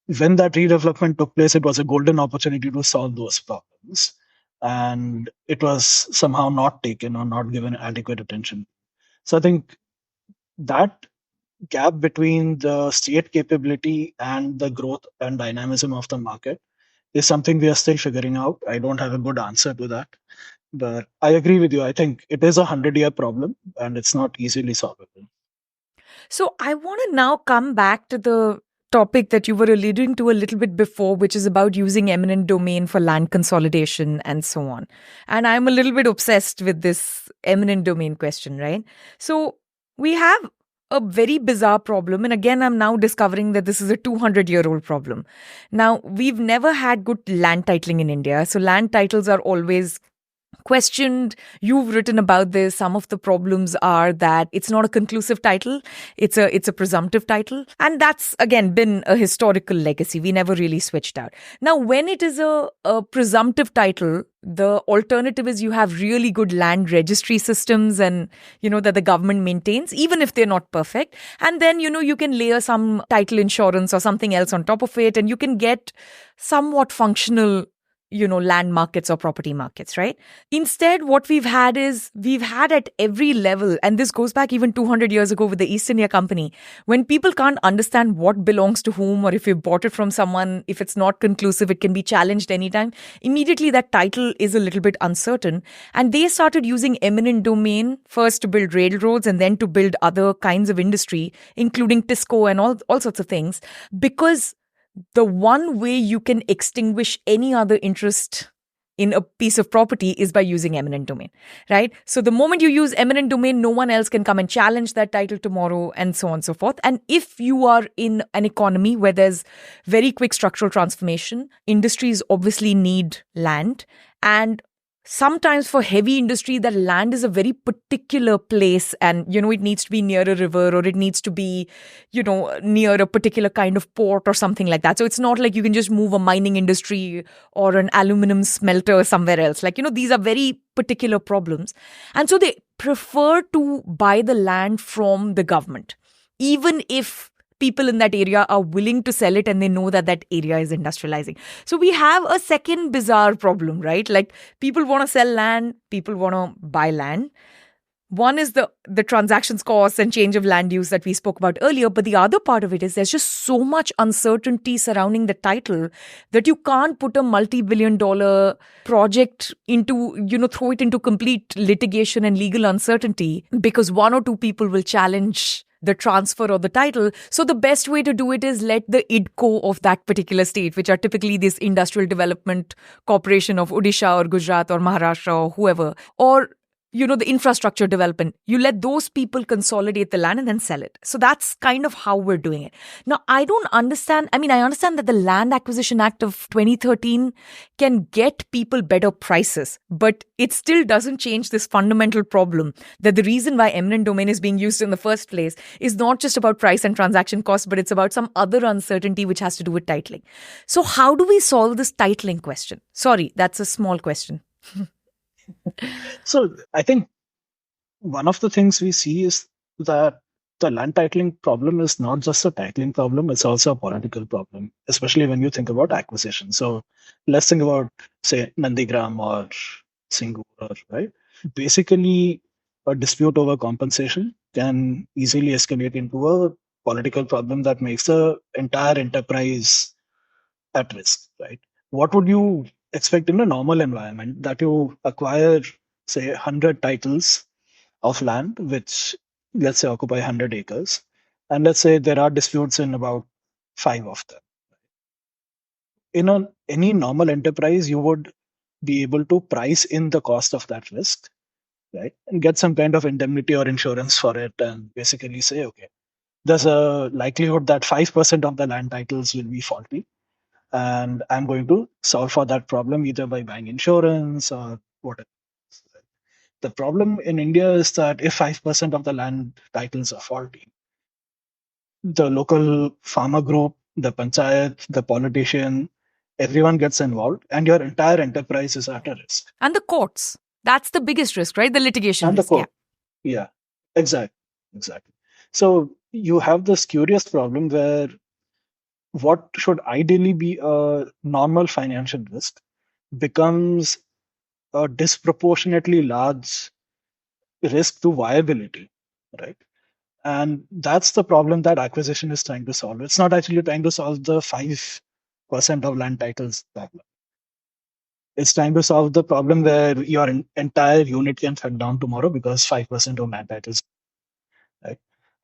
when that redevelopment took place, it was a golden opportunity to solve those problems. And it was somehow not taken or not given adequate attention. So I think that gap between the state capability and the growth and dynamism of the market is something we are still figuring out. I don't have a good answer to that. But I agree with you. I think it is a 100-year problem and it's not easily solvable. So I want to now come back to the topic that you were alluding to a little bit before, which is about using eminent domain for land consolidation and so on. And I'm a little bit obsessed with this eminent domain question, right? So we have a very bizarre problem. And again, I'm now discovering that this is a 200-year-old problem. Now, we've never had good land titling in India. So land titles are always questioned. You've written about this. Some of the problems are that it's not a conclusive title. It's a presumptive title. And that's again been a historical legacy. We never really switched out. Now, when it is a presumptive title, the alternative is you have really good land registry systems and that the government maintains, even if they're not perfect. And then you can layer some title insurance or something else on top of it, and you can get somewhat functional land markets or property markets, right? Instead, what we've had at every level, and this goes back even 200 years ago with the East India Company, when people can't understand what belongs to whom, or if you bought it from someone, if it's not conclusive, it can be challenged anytime. Immediately, that title is a little bit uncertain. And they started using eminent domain first to build railroads and then to build other kinds of industry, including Tisco and all sorts of things, because the one way you can extinguish any other interest in a piece of property is by using eminent domain, right? So the moment you use eminent domain, no one else can come and challenge that title tomorrow, and so on and so forth. And if you are in an economy where there's very quick structural transformation, industries obviously need land. And sometimes for heavy industry, that land is a very particular place, and it needs to be near a river, or it needs to be near a particular kind of port or something like that. So it's not like you can just move a mining industry or an aluminum smelter somewhere else. These are very particular problems, and so they prefer to buy the land from the government, even if people in that area are willing to sell it and they know that that area is industrializing. So we have a second bizarre problem, right? Like, people want to sell land, people want to buy land. One is the transactions costs and change of land use that we spoke about earlier. But the other part of it is there's just so much uncertainty surrounding the title that you can't put a multi-billion-dollar project into, throw it into complete litigation and legal uncertainty because one or two people will challenge the transfer or the title. So the best way to do it is let the IDCO of that particular state, which are typically this Industrial Development Corporation of Odisha or Gujarat or Maharashtra or whoever, or the infrastructure development, you let those people consolidate the land and then sell it. So that's kind of how we're doing it. Now, I understand that the Land Acquisition Act of 2013 can get people better prices, but it still doesn't change this fundamental problem that the reason why eminent domain is being used in the first place is not just about price and transaction costs, but it's about some other uncertainty which has to do with titling. So how do we solve this titling question? Sorry, that's a small question. So I think one of the things we see is that the land titling problem is not just a titling problem, it's also a political problem, especially when you think about acquisition. So let's think about, say, Nandigram or Singur, right? Basically, a dispute over compensation can easily escalate into a political problem that makes the entire enterprise at risk, right? What would you expect in a normal environment that you acquire, say, 100 titles of land, which let's say occupy 100 acres, and let's say there are disputes in about five of them. In any normal enterprise, you would be able to price in the cost of that risk, right? And get some kind of indemnity or insurance for it, and basically say, okay, there's a likelihood that 5% of the land titles will be faulty. And I'm going to solve for that problem either by buying insurance or whatever. The problem in India is that if 5% of the land titles are faulty, the local farmer group, the panchayat, the politician, everyone gets involved, and your entire enterprise is at a risk. And the courts. That's the biggest risk, right? The litigation And the risk. Yeah. court, yeah, exactly, exactly. So you have this curious problem where what should ideally be a normal financial risk becomes a disproportionately large risk to viability, right? And that's the problem that acquisition is trying to solve. It's not actually trying to solve the 5% of land titles problem. It's trying to solve the problem where your entire unit can shut down tomorrow because 5% of land titles, right?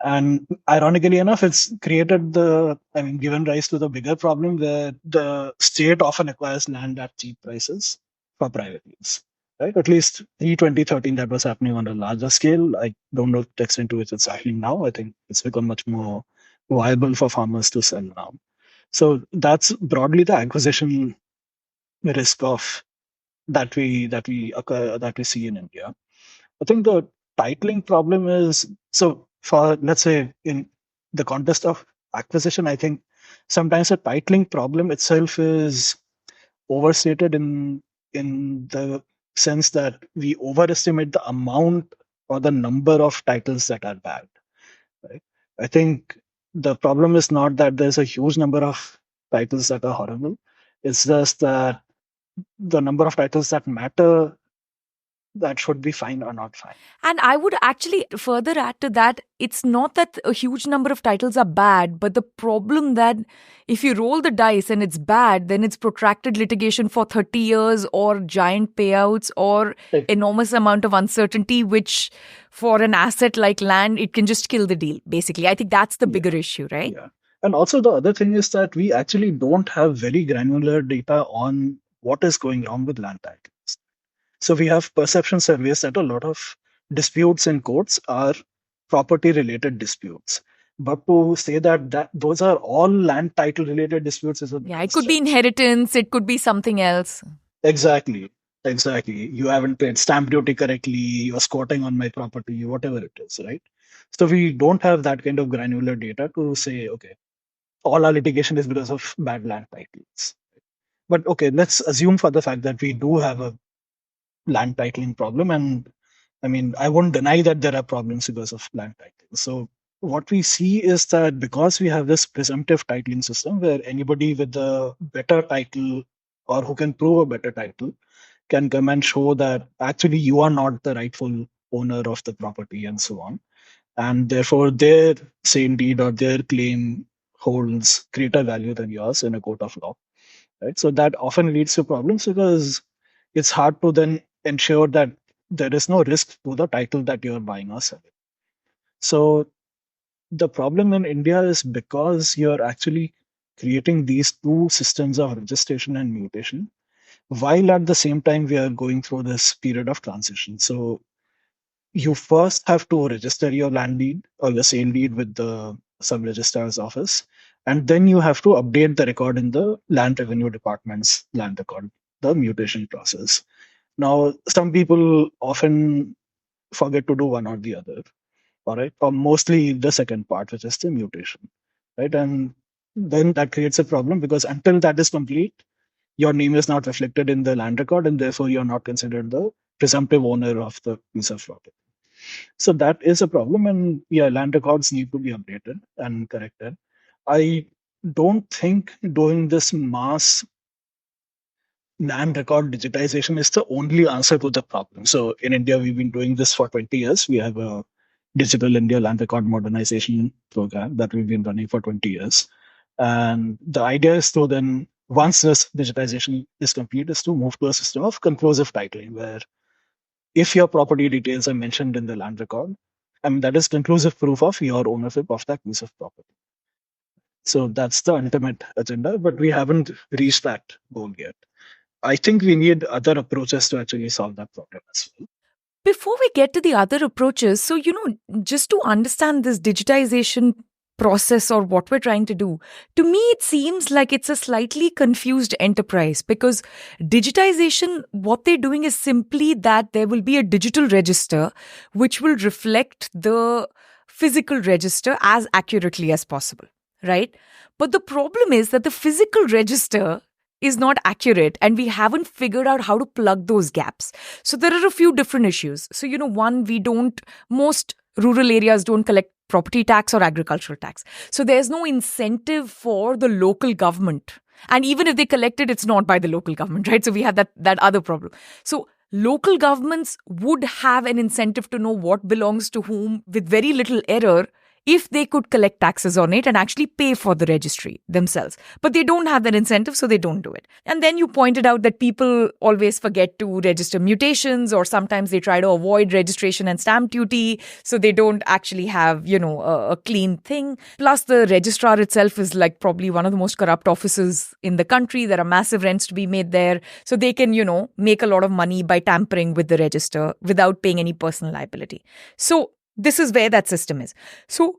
And ironically enough, it's created given rise to the bigger problem where the state often acquires land at cheap prices for private use, right? At least pre-2013, that was happening on a larger scale. I don't know the extent to which it's happening now. I think it's become much more viable for farmers to sell now. So that's broadly the acquisition risk of that we see in India. I think the titling problem is, so for, let's say, in the context of acquisition, I think sometimes the titling problem itself is overstated in the sense that we overestimate the amount or the number of titles that are bad. Right? I think the problem is not that there's a huge number of titles that are horrible. It's just that the number of titles that matter, that should be fine or not fine. And I would actually further add to that, it's not that a huge number of titles are bad, but the problem that if you roll the dice and it's bad, then it's protracted litigation for 30 years or giant payouts or Like, enormous amount of uncertainty, which for an asset like land, it can just kill the deal, basically. I think that's the bigger issue, right? yeah. And also the other thing is that we actually don't have very granular data on what is going wrong with land titles. So we have perception surveys that a lot of disputes in courts are property related disputes. But to say that those are all land title related disputes is a bit Yeah, of a it could be stretch. inheritance, it could be something else. Exactly. Exactly. You haven't paid stamp duty correctly, you're squatting on my property, whatever it is, right? So we don't have that kind of granular data to say, okay, all our litigation is because of bad land titles. But okay, let's assume for the fact that we do have a land titling problem. And I mean, I won't deny that there are problems because of land titling. So what we see is that because we have this presumptive titling system where anybody with a better title or who can prove a better title can come and show that actually you are not the rightful owner of the property and so on. And therefore their same deed or their claim holds greater value than yours in a court of law, right? So that often leads to problems because it's hard to then ensure that there is no risk to the title that you're buying or selling. So the problem in India is because you're actually creating these two systems of registration and mutation, while at the same time we are going through this period of transition. So you first have to register your land deed or your sale deed with the sub registrar's office, and then you have to update the record in the land revenue department's land record, the mutation process. Now, some people often forget to do one or the other, all right, or mostly the second part, which is the mutation, right? And then that creates a problem because until that is complete, your name is not reflected in the land record, and therefore you're not considered the presumptive owner of the piece of property. So that is a problem, and yeah, land records need to be updated and corrected. I don't think doing this mass land record digitization is the only answer to the problem. So in India, we've been doing this for 20 years. We have a Digital India Land Record Modernization program that we've been running for 20 years. And the idea is to then, once this digitization is complete, is to move to a system of conclusive titling, where if your property details are mentioned in the land record, that is conclusive proof of your ownership of that piece of property. So that's the ultimate agenda, but we haven't reached that goal yet. I think we need other approaches to actually solve that problem as well. Before we get to the other approaches, so, just to understand this digitization process or what we're trying to do, to me, it seems like it's a slightly confused enterprise because digitization, what they're doing is simply that there will be a digital register which will reflect the physical register as accurately as possible, right? But the problem is that the physical register is not accurate and we haven't figured out how to plug those gaps. So there are a few different issues. So, one, most rural areas don't collect property tax or agricultural tax. So there's no incentive for the local government. And even if they collect it, it's not by the local government, right? So we have that other problem. So local governments would have an incentive to know what belongs to whom with very little error if they could collect taxes on it and actually pay for the registry themselves. But they don't have that incentive, so they don't do it. And then you pointed out that people always forget to register mutations, or sometimes they try to avoid registration and stamp duty, so they don't actually have, a clean thing. Plus, the registrar itself is like probably one of the most corrupt offices in the country. There are massive rents to be made there. So they can, make a lot of money by tampering with the register without paying any personal liability. So this is where that system is. So,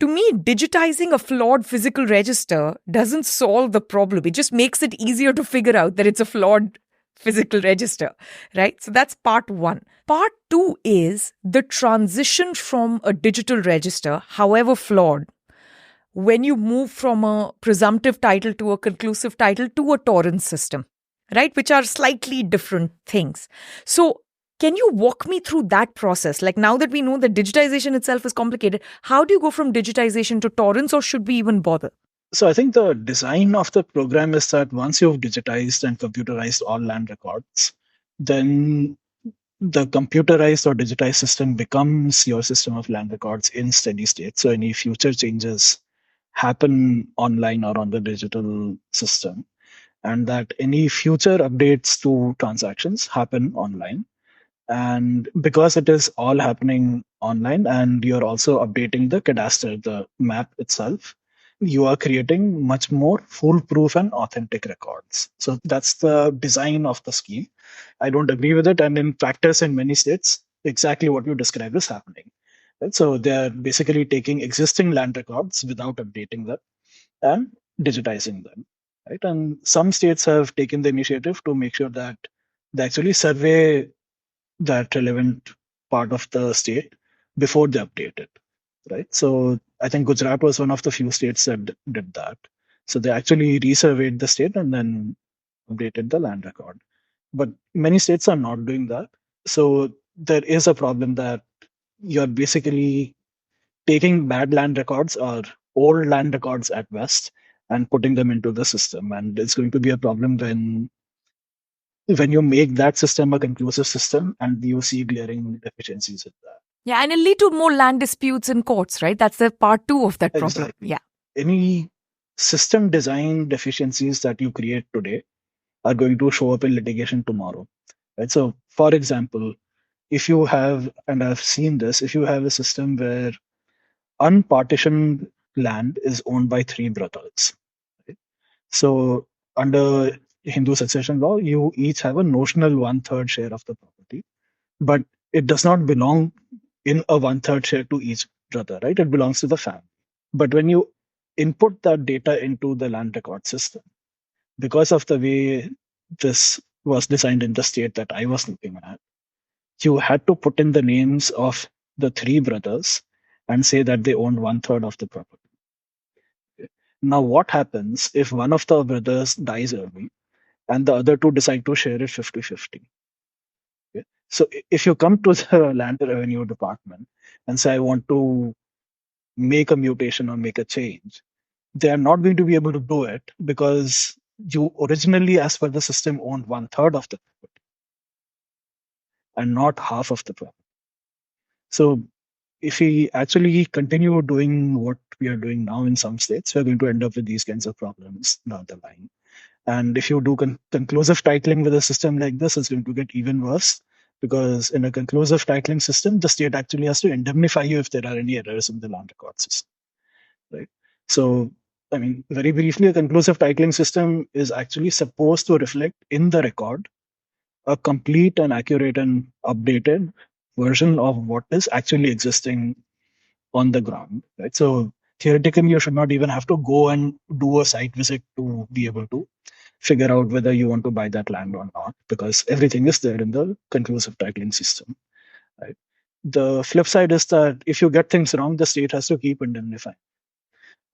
to me, digitizing a flawed physical register doesn't solve the problem. It just makes it easier to figure out that it's a flawed physical register, right? So that's part one. Part two is the transition from a digital register, however flawed, when you move from a presumptive title to a conclusive title to a torrent system, right? Which are slightly different things. So, can you walk me through that process? Like, now that we know that digitization itself is complicated, how do you go from digitization to torrents, or should we even bother? So I think the design of the program is that once you've digitized and computerized all land records, then the computerized or digitized system becomes your system of land records in steady state. So any future changes happen online or on the digital system, and that any future updates to transactions happen online. And because it is all happening online and you're also updating the cadastre, the map itself, you are creating much more foolproof and authentic records. So that's the design of the scheme. I don't agree with it. And in practice, in many states, exactly what you described is happening. Right? So they're basically taking existing land records without updating them and digitizing them. Right? And some states have taken the initiative to make sure that they actually survey that relevant part of the state before they update it, right? So I think Gujarat was one of the few states that did that. So they actually resurveyed the state and then updated the land record. But many states are not doing that. So there is a problem that you're basically taking bad land records or old land records at best and putting them into the system. And it's going to be a problem when you make that system a conclusive system and you see glaring deficiencies in that. Yeah, and it'll lead to more land disputes in courts, right? That's the part two of that problem. Exactly. Yeah. Any system design deficiencies that you create today are going to show up in litigation tomorrow. Right. So, for example, if you have, and I've seen this, if you have a system where unpartitioned land is owned by three brothers, right? So under Hindu succession law, you each have a notional one-third share of the property, but it does not belong in a one-third share to each brother, right? It belongs to the family. But when you input that data into the land record system, because of the way this was designed in the state that I was looking at, you had to put in the names of the three brothers and say that they owned one-third of the property. Now, what happens if one of the brothers dies early and the other two decide to share it 50-50? Okay? So if you come to the land revenue department and say, I want to make a mutation or make a change, they are not going to be able to do it because you originally, as per the system, owned one-third of the property and not half of the property. So if we actually continue doing what we are doing now in some states, we're going to end up with these kinds of problems down the line. And if you do conclusive titling with a system like this, it's going to get even worse because in a conclusive titling system, the state actually has to indemnify you if there are any errors in the land record system, right? So very briefly, a conclusive titling system is actually supposed to reflect in the record a complete and accurate and updated version of what is actually existing on the ground, right? So theoretically, you should not even have to go and do a site visit to be able to figure out whether you want to buy that land or not, because everything is there in the conclusive titling system, right? The flip side is that if you get things wrong, the state has to keep indemnifying.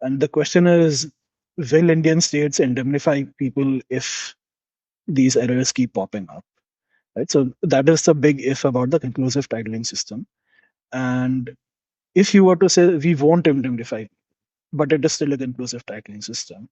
And the question is, will Indian states indemnify people if these errors keep popping up? Right. So that is the big if about the conclusive titling system. And if you were to say we won't indemnify, but it is still a conclusive titling system,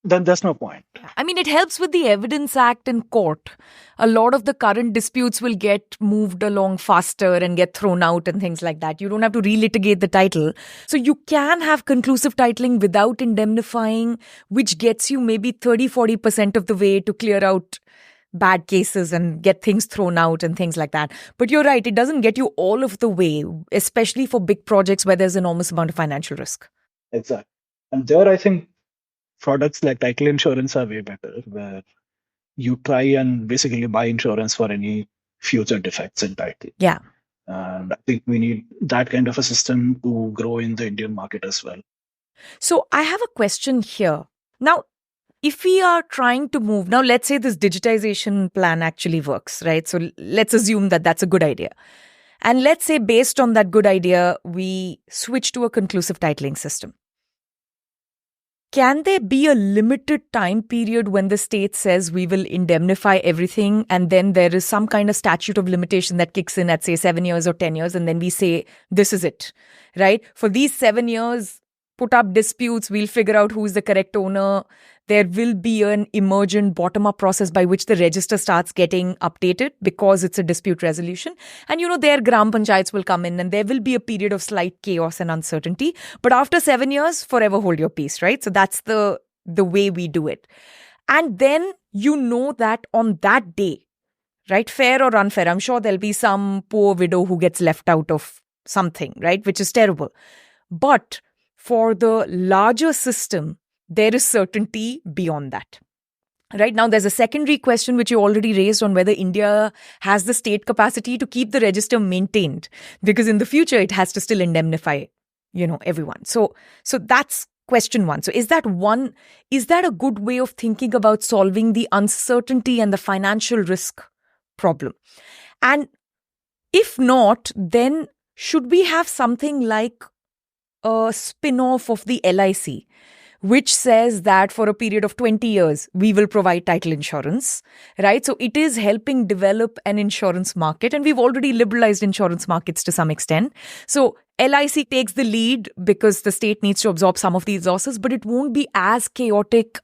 then there's no point. I mean, it helps with the Evidence Act in court. A lot of the current disputes will get moved along faster and get thrown out and things like that. You don't have to relitigate the title. So you can have conclusive titling without indemnifying, which gets you maybe 30-40% of the way to clear out bad cases and get things thrown out and things like that. But you're right, it doesn't get you all of the way, especially for big projects where there's enormous amount of financial risk. Exactly. And there, I think products like title insurance are way better, where you try and basically buy insurance for any future defects in title. Yeah. And I think we need that kind of a system to grow in the Indian market as well. So I have a question here. Now, if we are trying to move, now let's say this digitization plan actually works, right? So let's assume that that's a good idea. And let's say based on that good idea, we switch to a conclusive titling system. Can there be a limited time period when the state says we will indemnify everything, and then there is some kind of statute of limitation that kicks in at, say, 7 years or 10 years, and then we say, this is it, right? For these 7 years, put up disputes, we'll figure out who's the correct owner. There will be an emergent bottom-up process by which the register starts getting updated because it's a dispute resolution. And, their gram panchayats will come in and there will be a period of slight chaos and uncertainty. But after 7 years, forever hold your peace, right? So that's the way we do it. And then that on that day, right, fair or unfair, I'm sure there'll be some poor widow who gets left out of something, right, which is terrible. But for the larger system, there is certainty beyond that. Right now, there's a secondary question which you already raised on whether India has the state capacity to keep the register maintained, because in the future, it has to still indemnify, everyone. So that's question one. So is that a good way of thinking about solving the uncertainty and the financial risk problem? And if not, then should we have something like a spin-off of the LIC, which says that for a period of 20 years, we will provide title insurance, right? So it is helping develop an insurance market, and we've already liberalized insurance markets to some extent. So LIC takes the lead because the state needs to absorb some of these losses, but it won't be as chaotic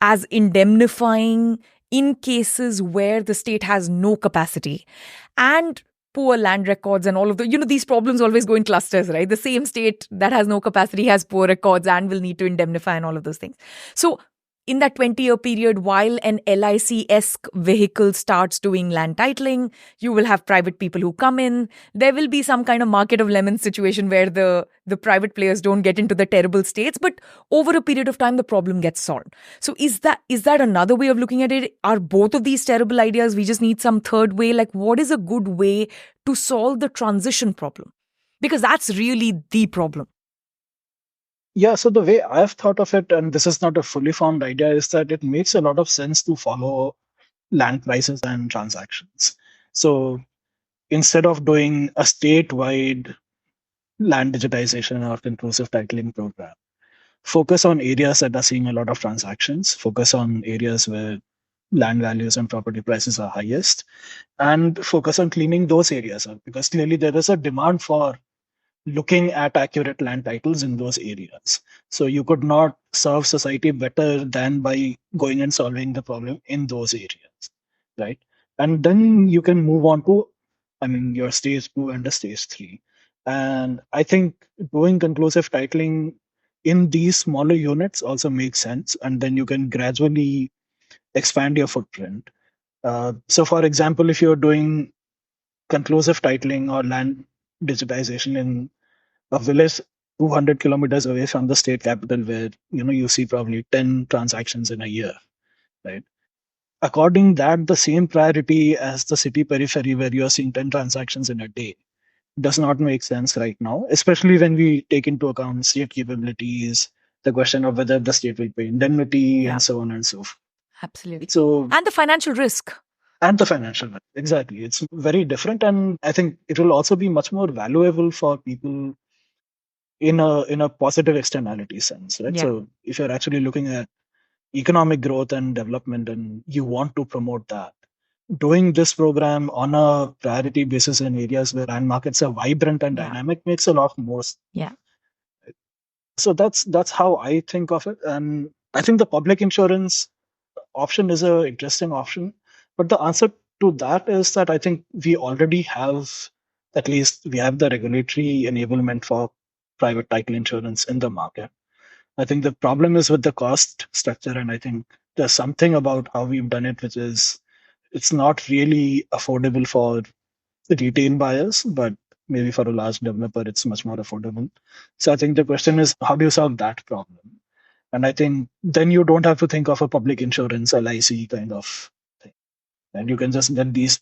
as indemnifying in cases where the state has no capacity. And poor land records and all of these problems always go in clusters, right? The same state that has no capacity has poor records and will need to indemnify and all of those things. So in that 20-year period, while an LIC-esque vehicle starts doing land titling, you will have private people who come in. There will be some kind of market of lemons situation where the private players don't get into the terrible states, but over a period of time, the problem gets solved. So is that another way of looking at it? Are both of these terrible ideas? We just need some third way. Like, what is a good way to solve the transition problem? Because that's really the problem. Yeah, so the way I've thought of it, and this is not a fully formed idea, is that it makes a lot of sense to follow land prices and transactions. So instead of doing a statewide land digitization or conclusive titling program, focus on areas that are seeing a lot of transactions, focus on areas where land values and property prices are highest, and focus on cleaning those areas up, because clearly there is a demand for looking at accurate land titles in those areas. So you could not serve society better than by going and solving the problem in those areas, right? And then you can move on to, your stage 2 and the stage 3. And I think doing conclusive titling in these smaller units also makes sense. And then you can gradually expand your footprint. So for example, if you're doing conclusive titling or land digitization in a village 200 kilometers away from the state capital where, you see probably 10 transactions in a year, right? According that, the same priority as the city periphery where you are seeing 10 transactions in a day does not make sense right now, especially when we take into account state capabilities, the question of whether the state will pay indemnity, Yeah, and so on and so forth. absolutely. So, And the financial risk. and the financial risk, exactly. It's very different. And I think it will also be much more valuable for people in a positive externality sense, right? Yeah. So if you're actually looking at economic growth and development and you want to promote that, doing this program on a priority basis in areas where land markets are vibrant and Yeah. dynamic makes a lot more sense. Yeah. So that's how I think of it. And I think the public insurance option is an interesting option. But the answer to that is that I think we already have, at least we have the regulatory enablement for private title insurance in the market. I think the problem is with the cost structure. And I think there's something about how we've done it, which is it's not really affordable for retail buyers, but maybe for a large developer, it's much more affordable. So I think the question is, how do you solve that problem? And I think then you don't have to think of a public insurance, LIC kind of thing. And you can just get these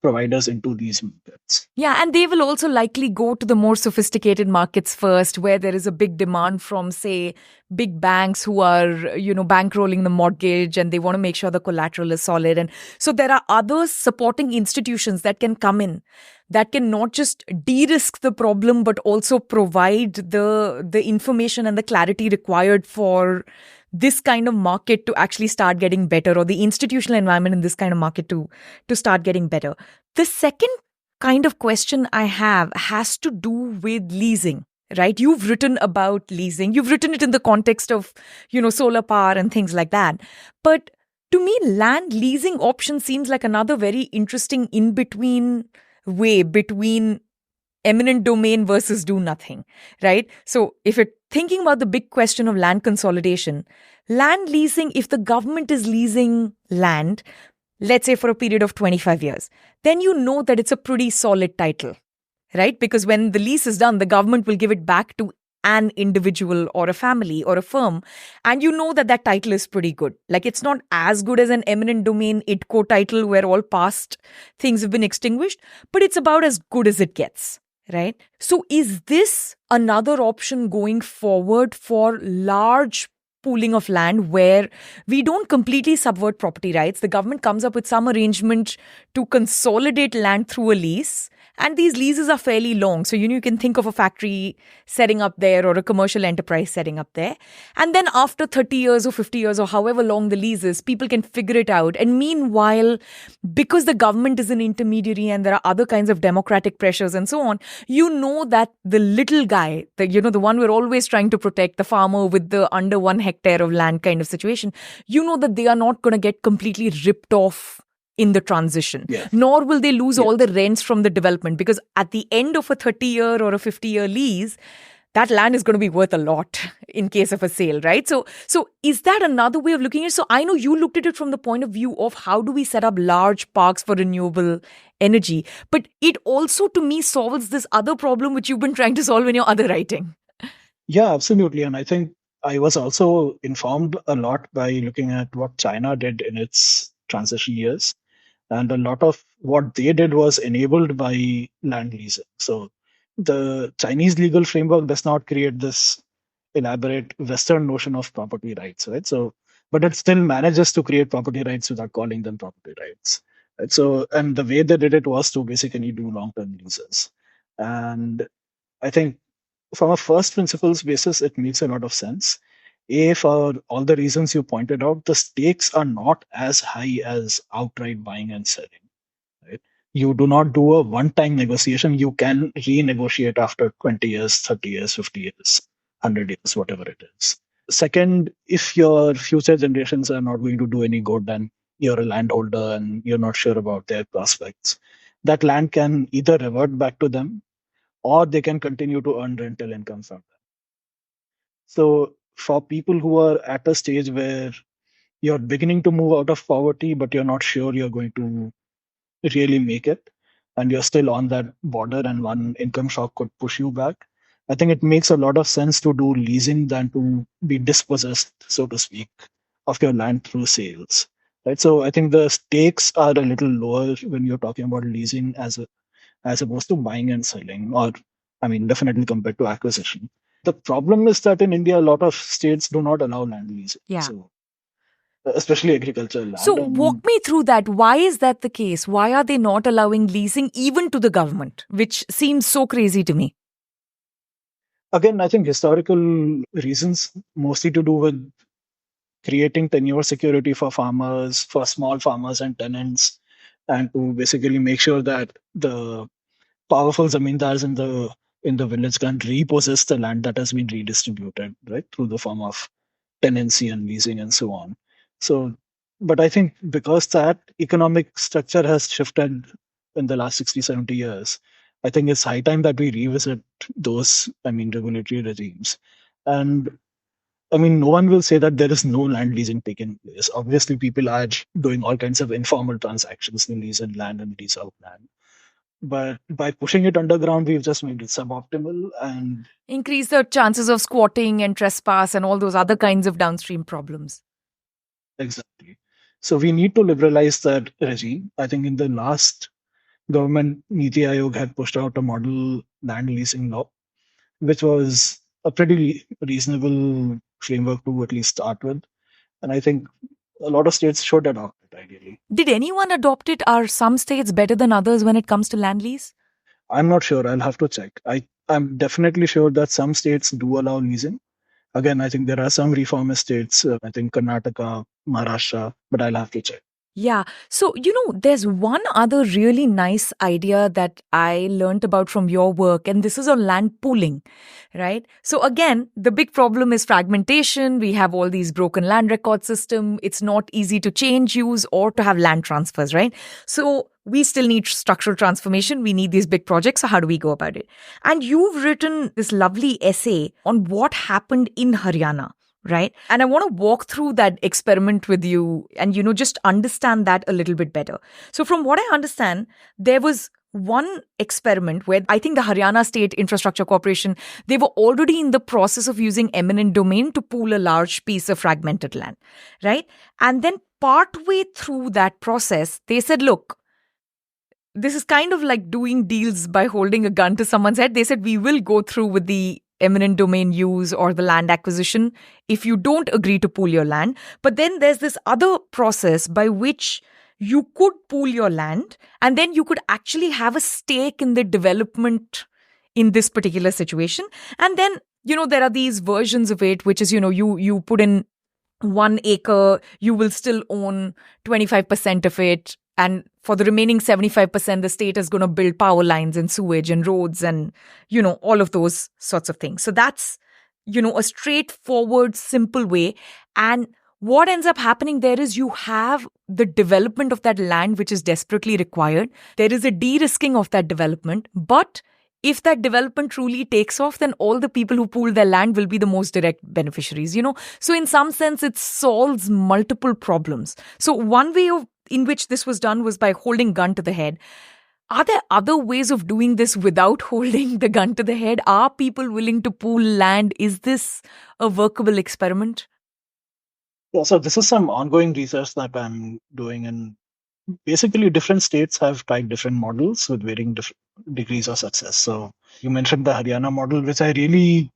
providers into these markets. Yeah, and they will also likely go to the more sophisticated markets first, where there is a big demand from, say, big banks who are, bankrolling the mortgage and they want to make sure the collateral is solid. And so there are other supporting institutions that can come in that can not just de-risk the problem, but also provide the information and the clarity required for this kind of market to actually start getting better, or the institutional environment in this kind of market to start getting better. The second kind of question I have has to do with leasing, right? You've written about leasing. You've written it in the context of, solar power and things like that. But to me, land leasing option seems like another very interesting in-between way between eminent domain versus do nothing, right? So if you're thinking about the big question of land consolidation, land leasing, if the government is leasing land, let's say for a period of 25 years, then you know that it's a pretty solid title, right? Because when the lease is done, the government will give it back to an individual or a family or a firm. And you know that that title is pretty good. Like, it's not as good as an eminent domain IDCO title where all past things have been extinguished, but it's about as good as it gets, right? So is this another option going forward for large pooling of land where we don't completely subvert property rights? The government comes up with some arrangement to consolidate land through a lease. And these leases are fairly long. So, you can think of a factory setting up there or a commercial enterprise setting up there. And then after 30 years or 50 years or however long the lease is, people can figure it out. And meanwhile, because the government is an intermediary and there are other kinds of democratic pressures and so on, you know that the little guy, the one we're always trying to protect, the farmer with the under 1 hectare of land kind of situation, you know that they are not going to get completely ripped off in the transition, nor will they lose all the rents from the development, because at the end of a 30-year or a 50-year lease, that land is going to be worth a lot in case of a sale, right? So is that another way of looking at it? So I know you looked at it from the point of view of how do we set up large parks for renewable energy, but it also to me solves this other problem which you've been trying to solve in your other writing. Yeah, absolutely. And I think I was also informed a lot by looking at what China did in its transition years. And a lot of what they did was enabled by land leasing. So the Chinese legal framework does not create this elaborate Western notion of property rights, right? So, but it still manages to create property rights without calling them property rights. Right? So, and the way they did it was to basically do long-term leases. And I think from a first principles basis, it makes a lot of sense. A, for all the reasons you pointed out, the stakes are not as high as outright buying and selling. Right? You do not do a one-time negotiation. You can renegotiate after 20 years, 30 years, 50 years, 100 years, whatever it is. Second, if your future generations are not going to do any good and you're a landholder and you're not sure about their prospects, that land can either revert back to them or they can continue to earn rental income from them. So for people who are at a stage where you're beginning to move out of poverty, but you're not sure you're going to really make it, and you're still on that border and one income shock could push you back, I think it makes a lot of sense to do leasing than to be dispossessed, so to speak, of your land through sales. Right. So I think the stakes are a little lower when you're talking about leasing as opposed to buying and selling, or I mean, definitely compared to acquisition. The problem is that in India, a lot of states do not allow land leasing. Yeah. So especially agricultural So land. walk me through that. Why is that the case? Why are they not allowing leasing even to the government, which seems so crazy to me? Again, I think historical reasons, mostly to do with creating tenure security for farmers, for small farmers and tenants, and to basically make sure that the powerful zamindars in the village can repossess the land that has been redistributed, right, through the form of tenancy and leasing and so on. So, but I think because that economic structure has shifted in the last 60, 70 years, I think it's high time that we revisit those, I mean, regulatory regimes. And I mean, no one will say that there is no land leasing taking place. Obviously, people are doing all kinds of informal transactions, they lease in land and lease out land. But by pushing it underground, we've just made it suboptimal. And Increase the chances of squatting and trespass and all those other kinds of downstream problems. exactly. So we need to liberalize that regime. I think in the last government, Niti Aayog had pushed out a model land leasing law, which was a pretty reasonable framework to at least start with. And I think a lot of states should adopt it ideally. Did anyone adopt it? Are some states better than others when it comes to land lease? I'm not sure. I'll have to check. I'm definitely sure that some states do allow leasing. Again, I think there are some reformist states, I think Karnataka, Maharashtra, but I'll have to check. Yeah. So, there's one other really nice idea that I learned about from your work, and this is on land pooling, right? So, again, the big problem is fragmentation. We have all these broken land record system. It's not easy to change use or to have land transfers, right? So, we still need structural transformation. We need these big projects. So, how do we go about it? And you've written this lovely essay on what happened in Haryana, right? And I want to walk through that experiment with you and, just understand that a little bit better. So, from what I understand, there was one experiment where I think the Haryana State Infrastructure Corporation, they were already in the process of using eminent domain to pool a large piece of fragmented land, right? And then partway through that process, they said, look, this is kind of like doing deals by holding a gun to someone's head. They said, we will go through with the eminent domain use or the land acquisition if you don't agree to pool your land. But then there's this other process by which you could pool your land and then you could actually have a stake in the development in this particular situation. And then, there are these versions of it, which is, you put in 1 acre, you will still own 25% of it. And for the remaining 75%, the state is going to build power lines and sewage and roads and, all of those sorts of things. So that's, a straightforward, simple way. And what ends up happening there is you have the development of that land, which is desperately required. There is a de-risking of that development. But if that development truly takes off, then all the people who pool their land will be the most direct beneficiaries, So in some sense, it solves multiple problems. So one way in which this was done was by holding gun to the head. Are there other ways of doing this without holding the gun to the head? Are people willing to pool land? Is this a workable experiment? Yeah, so this is some ongoing research that I'm doing, and basically different states have tried different models with varying degrees of success. So you mentioned the Haryana model, which I really,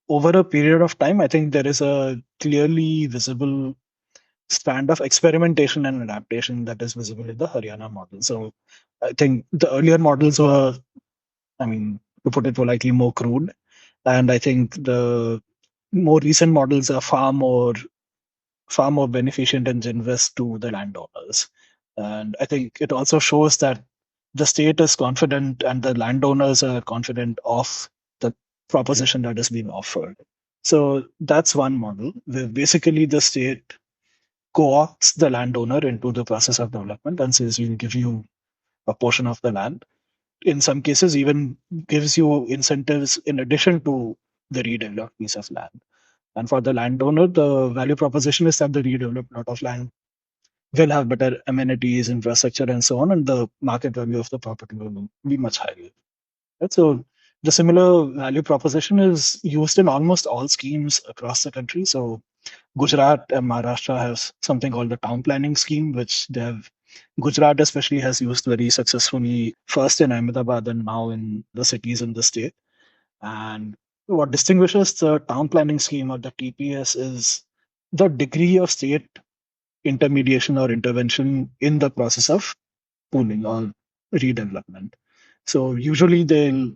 over a period of time, I think there is a clearly visible strand of experimentation and adaptation that is visible in the Haryana model. So I think the earlier models were, I mean, to put it politely, more crude. And I think the more recent models are far more beneficent and generous to the landowners. And I think it also shows that the state is confident and the landowners are confident of the proposition that is being offered. So that's one model where basically the state co-opts the landowner into the process of development and says, we'll give you a portion of the land. In some cases, even gives you incentives in addition to the redeveloped piece of land. And for the landowner, the value proposition is that the redeveloped plot of land will have better amenities, infrastructure, and so on, and the market value of the property will be much higher. Right? So The similar value proposition is used in almost all schemes across the country. So Gujarat and Maharashtra has something called the town planning scheme, which they have. Gujarat especially has used very successfully, first in Ahmedabad and now in the cities in the state. And what distinguishes the town planning scheme or the TPS is the degree of state intermediation or intervention in the process of pooling or redevelopment. So usually they'll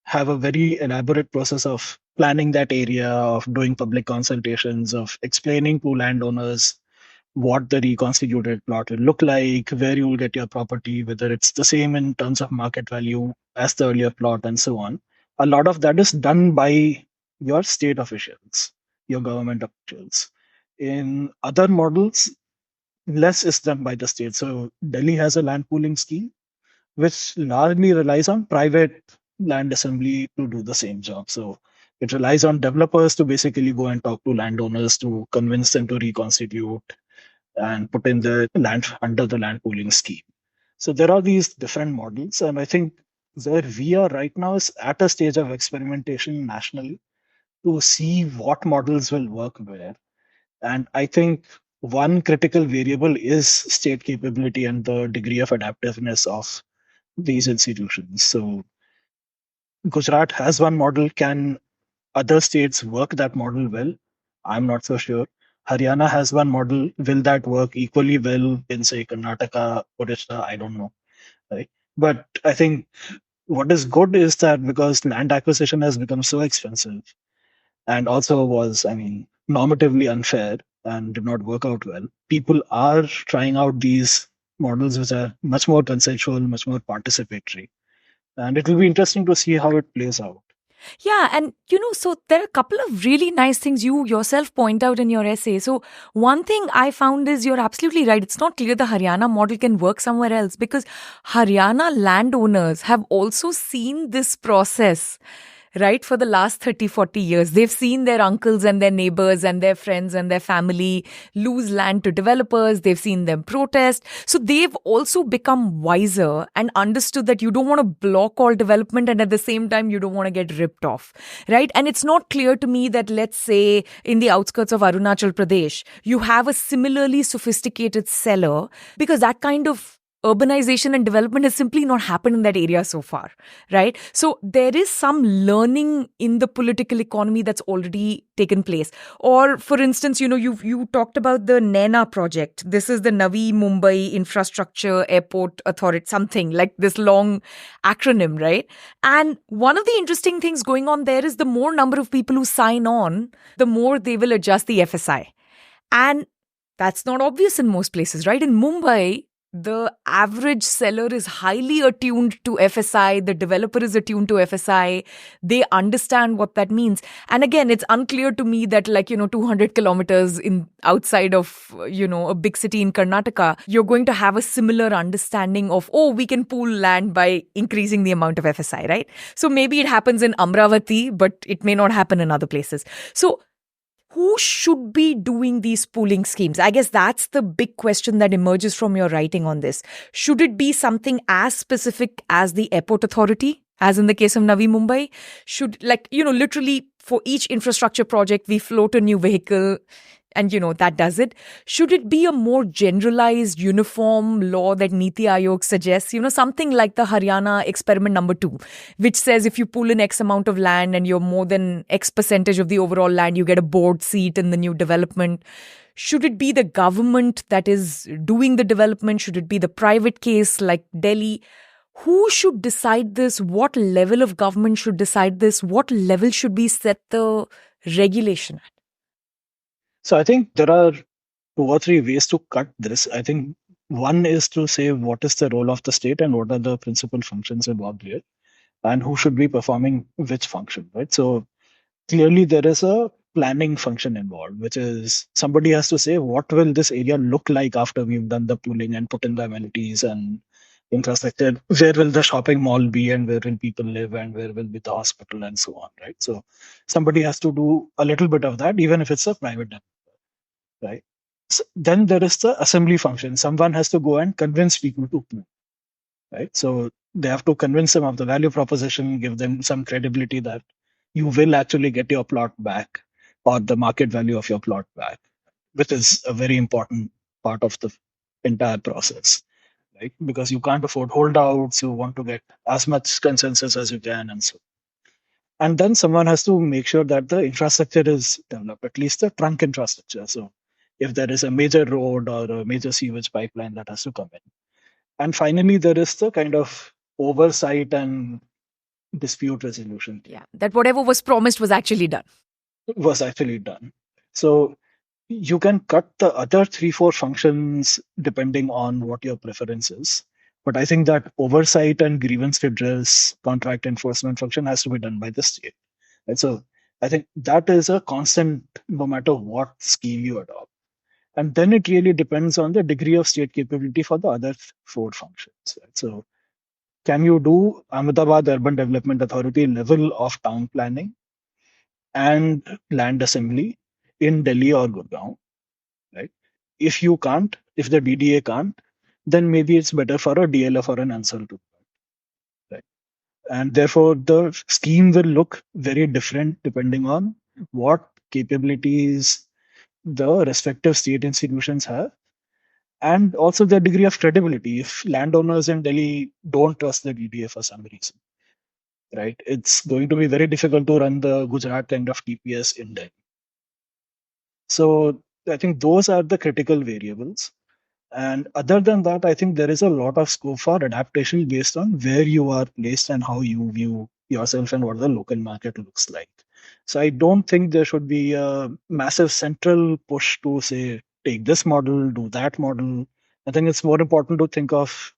have a very elaborate process of planning that area, of doing public consultations, of explaining to landowners what the reconstituted plot will look like, where you will get your property, whether it's the same in terms of market value as the earlier plot, and so on. A lot of that is done by your state officials, your government officials. In other models, less is done by the state. So Delhi has a land pooling scheme, which largely relies on private land assembly to do the same job. So it relies on developers to basically go and talk to landowners to convince them to reconstitute and put in the land under the land pooling scheme. So there are these different models, and I think where we are right now is at a stage of experimentation nationally to see what models will work where. And I think one critical variable is state capability and the degree of adaptiveness of these institutions. So Gujarat has one model. Can other states work that model well? I'm not so sure. Haryana has one model. Will that work equally well in, say, Karnataka, Odisha? I don't know. Right. But I think what is good is that because land acquisition has become so expensive and also was, I mean, normatively unfair and did not work out well, people are trying out these models which are much more consensual, much more participatory. And it will be interesting to see how it plays out. Yeah, and so there are a couple of really nice things you yourself point out in your essay. So, one thing I found is you're absolutely right. It's not clear the Haryana model can work somewhere else because Haryana landowners have also seen this process, right, for the last 30, 40 years. They've seen their uncles and their neighbors and their friends and their family lose land to developers. They've seen them protest. So they've also become wiser and understood that you don't want to block all development and at the same time you don't want to get ripped off, right? And it's not clear to me that, let's say, in the outskirts of Arunachal Pradesh, you have a similarly sophisticated seller because that kind of urbanization and development has simply not happened in that area so far, right? So there is some learning in the political economy that's already taken place. Or, for instance, you talked about the NENA project. This is the Navi Mumbai Infrastructure Airport Authority, something like this long acronym, right? And one of the interesting things going on there is the more number of people who sign on, the more they will adjust the FSI. And that's not obvious in most places, right? In Mumbai, the average seller is highly attuned to FSI. The developer is attuned to FSI. They understand what that means. And again, it's unclear to me that 200 kilometers in outside of, a big city in Karnataka, you're going to have a similar understanding of, we can pool land by increasing the amount of FSI, right? So maybe it happens in Amravati, but it may not happen in other places. So who should be doing these pooling schemes? I guess that's the big question that emerges from your writing on this. Should it be something as specific as the airport authority, as in the case of Navi Mumbai? Should, literally for each infrastructure project, we float a new vehicle and, that does it? Should it be a more generalized, uniform law that Niti Aayog suggests? Something like the Haryana experiment number 2, which says if you pull in X amount of land and you're more than X percentage of the overall land, you get a board seat in the new development. Should it be the government that is doing the development? Should it be the private case like Delhi? Who should decide this? What level of government should decide this? What level should we set the regulation at? So I think there are 2 or 3 ways to cut this. I think one is to say what is the role of the state and what are the principal functions involved here, and who should be performing which function, right? So clearly there is a planning function involved, which is somebody has to say what will this area look like after we've done the pooling and put in the amenities and infrastructure. Where will the shopping mall be and where will people live and where will be the hospital and so on, right? So somebody has to do a little bit of that, even if it's a private developer, right? So then there is the assembly function. Someone has to go and convince people to pool. right? So they have to convince them of the value proposition, give them some credibility that you will actually get your plot back or the market value of your plot back, which is a very important part of the entire process, right? Because you can't afford holdouts, you want to get as much consensus as you can, and so. And then someone has to make sure that the infrastructure is developed, at least the trunk infrastructure. So if there is a major road or a major sewage pipeline that has to come in. And finally, there is the kind of oversight and dispute resolution team Yeah, that whatever was promised was actually done. was actually done. So you can cut the other three, four functions depending on what your preference is. But I think that oversight and grievance redress, contract enforcement function has to be done by the state. Right? So I think that is a constant no matter what scheme you adopt. And then it really depends on the degree of state capability for the other four functions. Right? So can you do Ahmedabad Urban Development Authority level of town planning and land assembly in Delhi or Gurgaon? Right? If you can't, if the DDA can't, then maybe it's better for a DLF or an answer to, right? And therefore, the scheme will look very different depending on what capabilities the respective state institutions have and also the degree of credibility. If landowners in Delhi don't trust the DDA for some reason, right, it's going to be very difficult to run the Gujarat kind of TPS in Delhi. So I think those are the critical variables. And other than that, I think there is a lot of scope for adaptation based on where you are placed and how you view yourself and what the local market looks like. So I don't think there should be a massive central push to say, take this model, do that model. I think it's more important to think of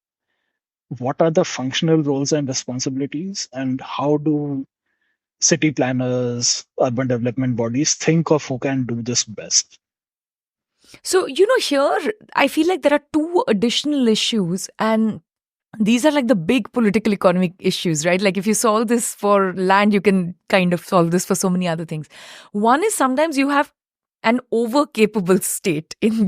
what are the functional roles and responsibilities and how do city planners, urban development bodies think of who can do this best. So, here I feel like there are two additional issues, and these are like the big political economic issues, right? Like if you solve this for land, you can kind of solve this for so many other things. One is sometimes you have an over capable state in,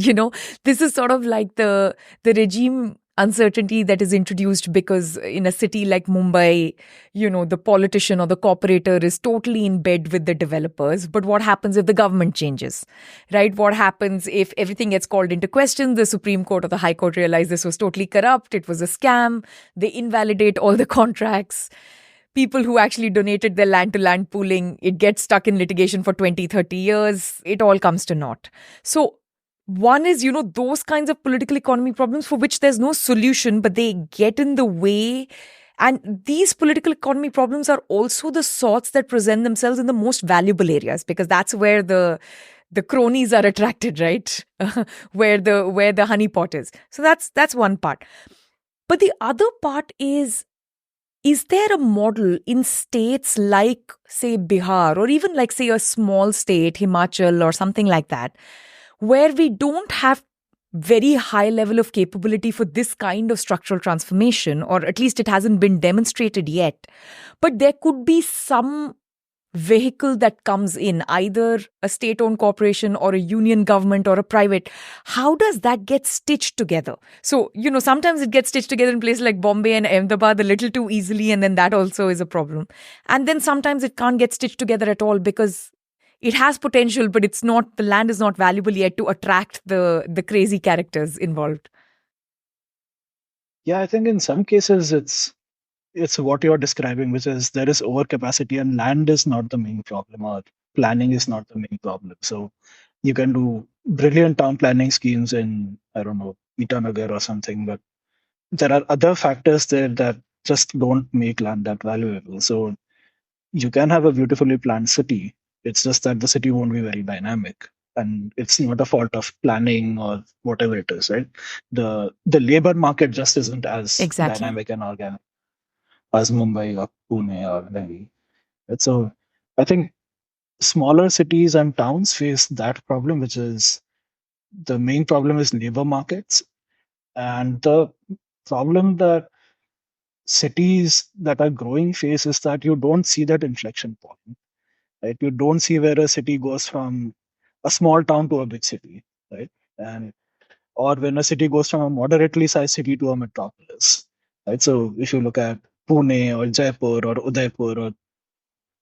this is sort of like the regime uncertainty that is introduced because in a city like Mumbai, the politician or the corporator is totally in bed with the developers. But what happens if the government changes, right? What happens if everything gets called into question? The Supreme Court or the High Court realize this was totally corrupt, it was a scam, they invalidate all the contracts. People who actually donated their land to land pooling, it gets stuck in litigation for 20, 30 years. It all comes to naught. So one is, those kinds of political economy problems for which there's no solution, but they get in the way. And these political economy problems are also the sorts that present themselves in the most valuable areas, because that's where the cronies are attracted, right? where the honeypot is. So that's one part. But the other part is there a model in states like, say, Bihar, or even like, say, a small state, Himachal, or something like that, where we don't have very high level of capability for this kind of structural transformation, or at least it hasn't been demonstrated yet, but there could be some vehicle that comes in, either a state-owned corporation or a union government or a private? How does that get stitched together? So, sometimes it gets stitched together in places like Bombay and Ahmedabad a little too easily, and then that also is a problem. And then sometimes it can't get stitched together at all because it has potential, but the land is not valuable yet to attract the crazy characters involved. Yeah, I think in some cases it's what you're describing, which is there is overcapacity and land is not the main problem or planning is not the main problem. So you can do brilliant town planning schemes in, I don't know, Itanagar or something, but there are other factors there that just don't make land that valuable. So you can have a beautifully planned city. It's just that the city won't be very dynamic. And it's not a fault of planning or whatever it is, right? The labor market just isn't as Exactly. dynamic and organic as Mumbai or Pune or Delhi. Right? So I think smaller cities and towns face that problem, which is the main problem is labor markets. And the problem that cities that are growing face is that you don't see that inflection point, right? You don't see where a city goes from a small town to a big city, right? And or when a city goes from a moderately sized city to a metropolis. right? So if you look at Pune or Jaipur or Udaipur or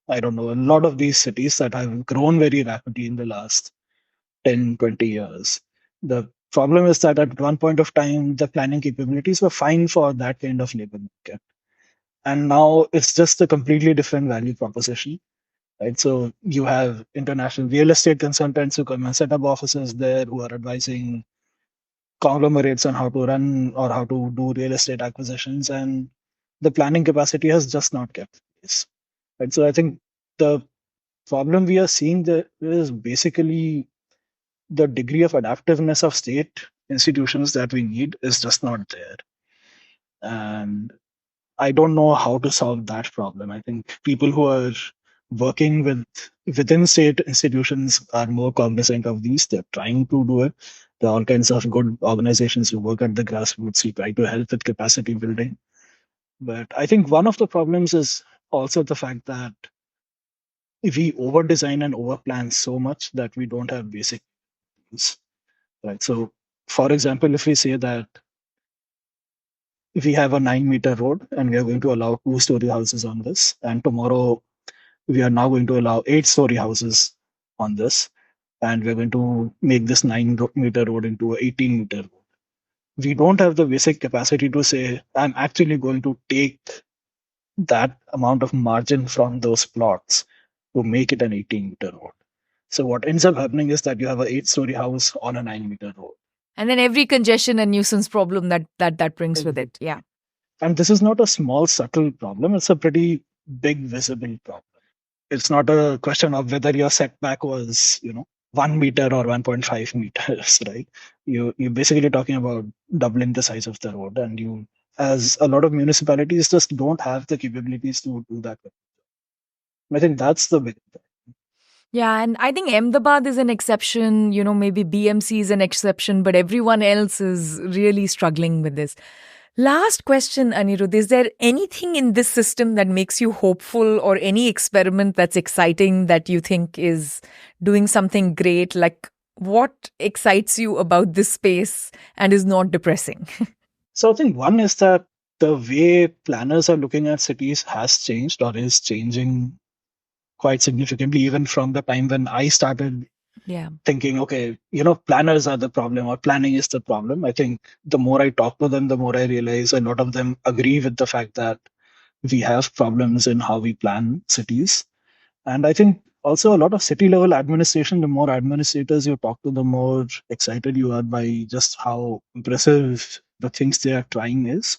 I don't know, a lot of these cities that have grown very rapidly in the last 10, 20 years. The problem is that at one point of time, the planning capabilities were fine for that kind of labor market. And now it's just a completely different value proposition, right? So you have international real estate consultants who come and set up offices there who are advising conglomerates on how to run or how to do real estate acquisitions. And the planning capacity has just not kept pace, right? So I think the problem we are seeing there is basically the degree of adaptiveness of state institutions that we need is just not there. And I don't know how to solve that problem. I think people who are working within state institutions are more cognizant of these. They're trying to do it. There are all kinds of good organizations who work at the grassroots who try to help with capacity building. But I think one of the problems is also the fact that we over design and over plan so much that we don't have basic things, right? So, for example, if we say that we have a 9-meter road and we are going to allow 2-story houses on this, and tomorrow we are now going to allow 8-story houses on this, and we're going to make this 9-meter road into a 18-meter road. We don't have the basic capacity to say, I'm actually going to take that amount of margin from those plots to make it an 18-meter road. So what ends up happening is that you have an 8-story house on a 9-meter road. And then every congestion and nuisance problem that brings with it. Yeah. And this is not a small, subtle problem. It's a pretty big, visible problem. It's not a question of whether your setback was, 1 meter or 1.5 meters, right? You're basically talking about doubling the size of the road, and you, as a lot of municipalities, just don't have the capabilities to do that. I think that's the big thing. Yeah, and I think Ahmedabad is an exception, maybe BMC is an exception, but everyone else is really struggling with this. Last question, Anirudh, is there anything in this system that makes you hopeful or any experiment that's exciting that you think is doing something great? Like what excites you about this space and is not depressing? So I think one is that the way planners are looking at cities has changed or is changing quite significantly, even from the time when I started thinking, okay, planners are the problem or planning is the problem. I think the more I talk to them, the more I realize a lot of them agree with the fact that we have problems in how we plan cities. And I think also a lot of city level administration, the more administrators you talk to, the more excited you are by just how impressive the things they are trying is.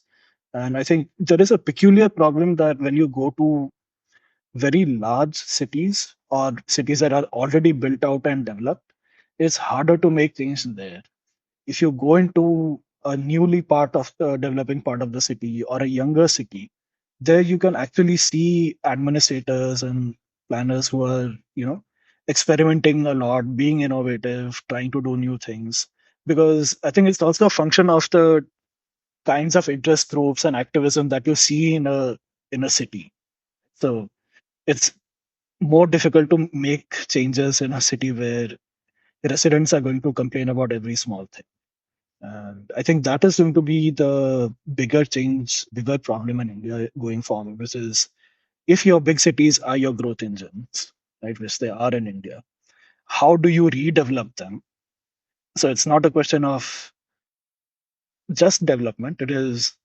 And I think there is a peculiar problem that when you go to very large cities or cities that are already built out and developed, it's harder to make things there. If you go into a newly part of the developing part of the city or a younger city, there you can actually see administrators and planners who are, experimenting a lot, being innovative, trying to do new things. Because I think it's also a function of the kinds of interest groups and activism that you see in a city. So it's more difficult to make changes in a city where residents are going to complain about every small thing. And I think that is going to be the bigger change, bigger problem in India going forward, which is if your big cities are your growth engines, right, which they are in India, how do you redevelop them? So it's not a question of just development. It is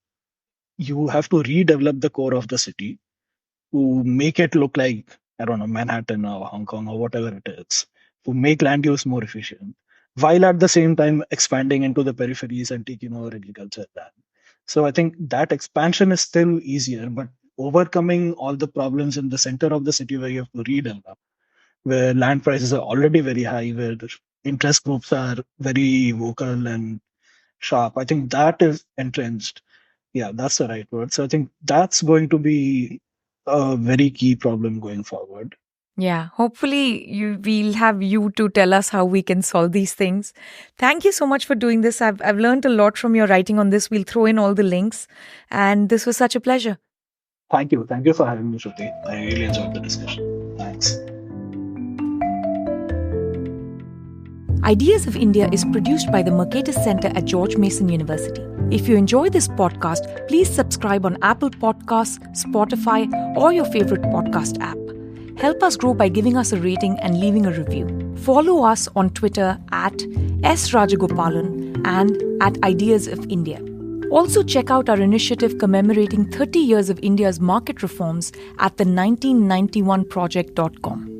you have to redevelop the core of the city to make it look like, I don't know, Manhattan or Hong Kong or whatever it is, to make land use more efficient, while at the same time expanding into the peripheries and taking over agriculture land. So I think that expansion is still easier, but overcoming all the problems in the center of the city where you have to redevelop, where land prices are already very high, where the interest groups are very vocal and sharp, I think that is entrenched. Yeah, that's the right word. So I think that's going to be a very key problem going forward. Yeah, hopefully we'll have you to tell us how we can solve these things. Thank you so much for doing this. I've learned a lot from your writing on this. We'll throw in all the links, and this was such a pleasure. Thank you. Thank you for having me, Shruti. I really enjoyed the discussion. Thanks. Ideas of India is produced by the Mercatus Center at George Mason University. If you enjoy this podcast, please subscribe on Apple Podcasts, Spotify, or your favorite podcast app. Help us grow by giving us a rating and leaving a review. Follow us on Twitter at @SRajagopalan and at Ideas of India. Also check out our initiative commemorating 30 years of India's market reforms at the 1991project.com.